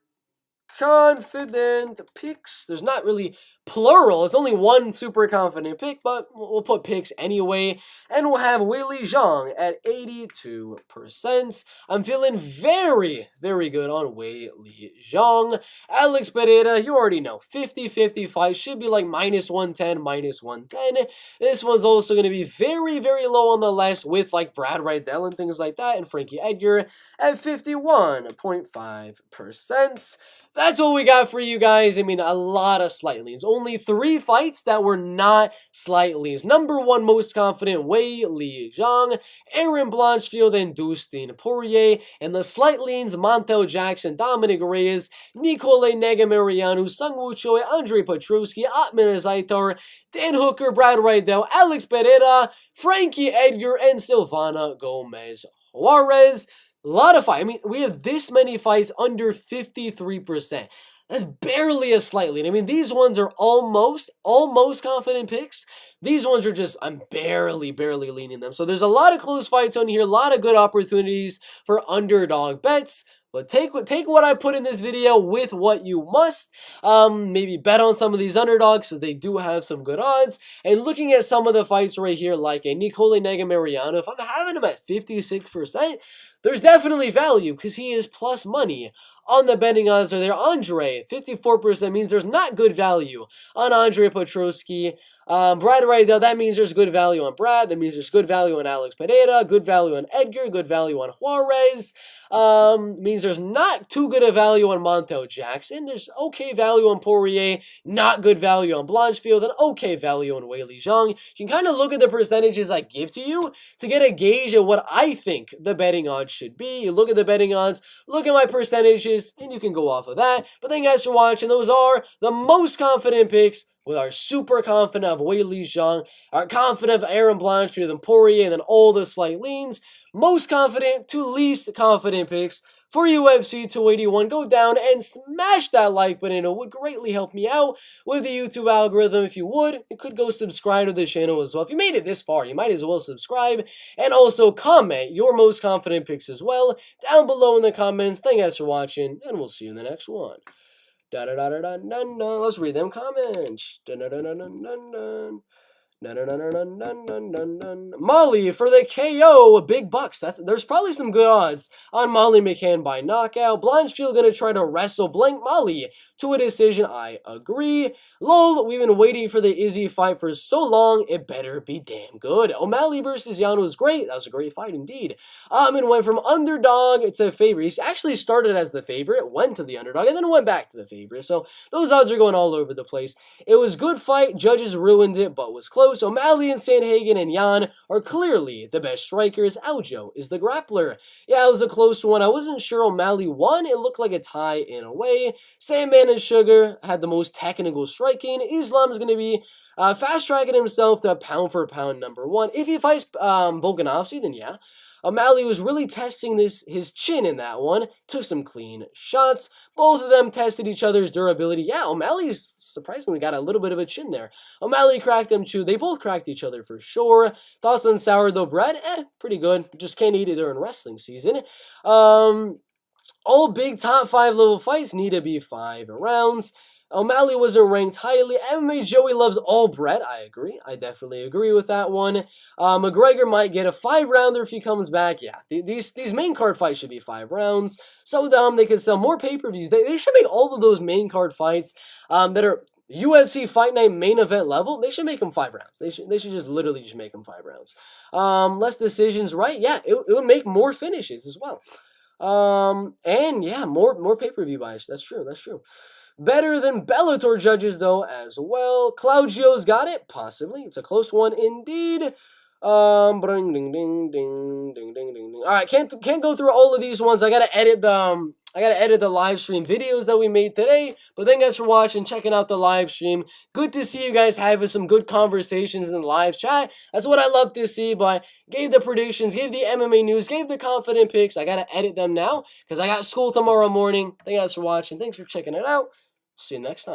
confident picks. There's not really plural. It's only one super confident pick, but we'll put picks anyway. And we'll have Weili Zhang at 82%. I'm feeling very good on Weili Zhang. Alex Pereira, you already know, 50-50 fight. Should be like -110, -110. This one's also going to be very low on the list with like Brad Rydell and things like that. And Frankie Edgar at 51.5%. That's what we got for you guys. I mean, a lot of slight leans. only 3 fights that were not slight leans. Number 1 most confident, Weili Zhang, Aaron Blanchfield, and Dustin Poirier. And the slight leans, Montel Jackson, Dominic Reyes, Nicole Negamarianu, Sungwoo Choi, Andre Petrosky, Atman Zaitar, Dan Hooker, Brad Rydell, Alex Pereira, Frankie Edgar, and Silvana Gomez Juarez. A lot of fights. I mean, we have this many fights under 53%. That's barely a slight lead. I mean, these ones are almost confident picks. These ones are just, I'm barely leaning them. So there's a lot of close fights on here, a lot of good opportunities for underdog bets. But take what I put in this video with what you must. Maybe bet on some of these underdogs because they do have some good odds. And looking at some of the fights right here, like a Nicole Negamariano, if I'm having him at 56%, there's definitely value because he is plus money on the betting odds are there. Andre, 54% means there's not good value on Andre Petrosky. Brad Rydell, that means there's good value on Brad. That means there's good value on Alex Pereira, good value on Edgar, good value on Juarez. Means there's not too good a value on Montel Jackson. There's okay value on Poirier, not good value on Blanchfield, and okay value on Weili Zhang. You can kind of look at the percentages I give to you to get a gauge of what I think the betting odds should be. You look at the betting odds, look at my percentages, and you can go off of that. But thank you guys for watching. Those are the most confident picks with our super confident of Weili Zhang, our confident of Aaron Blanchfield and Poirier, and then all the slight leans. Most confident to least confident picks for UFC 281. Go down and smash that like button. It would greatly help me out with the YouTube algorithm. If you would, you could go subscribe to the channel as well. If you made it this far, you might as well subscribe. And also comment your most confident picks as well down below in the comments. Thank you guys for watching, and we'll see you in the next one. Let's read them comments. Molly for the KO, big bucks. There's probably some good odds on Molly McCann by knockout. Blanchfield gonna try to wrestle blank Molly to a decision. I agree. Lol, we've been waiting for the Izzy fight for so long. It better be damn good. O'Malley versus Yano was great. That was a great fight indeed. And went from underdog to favorite. He actually started as the favorite, went to the underdog, and then went back to the favorite. So those odds are going all over the place. It was good fight. Judges ruined it, but was close. O'Malley and Sandhagen and Jan are clearly the best strikers. Aljo is the grappler. Yeah, it was a close one. I wasn't sure O'Malley won. It looked like a tie in a way. Sandman and Sugar had the most technical striking. Islam is going to be fast-tracking himself to pound for pound #1. If he fights Volkanovski, then yeah. O'Malley was really testing his chin in that one. Took some clean shots. Both of them tested each other's durability. Yeah, O'Malley's surprisingly got a little bit of a chin there. O'Malley cracked him too. They both cracked each other for sure. Thoughts on sourdough bread? Pretty good. Just can't eat it during wrestling season. All big top 5 level fights need to be 5 rounds. O'Malley wasn't ranked highly. MMA Joey loves all Brett. I agree. I definitely agree with that one. McGregor might get a 5-rounder if he comes back. Yeah, these main card fights should be 5 rounds. So they could sell more pay-per-views. They should make all of those main card fights that are UFC Fight Night main event level. They should make them 5 rounds. They should just literally just make them 5 rounds. Less decisions, right? Yeah, it would make more finishes as well. And yeah, more pay-per-view buys. That's true. Better than Bellator judges, though, as well. Claudio's got it, possibly. It's a close one indeed. Ding, ding, ding, ding, ding, ding, ding. All right, can't go through all of these ones. I gotta edit the live stream videos that we made today. But thank you guys for watching, checking out the live stream. Good to see you guys having some good conversations in the live chat. That's what I love to see. But gave the predictions, gave the MMA news, gave the confident picks. I gotta edit them now because I got school tomorrow morning. Thank you guys for watching. Thanks for checking it out. See you next time.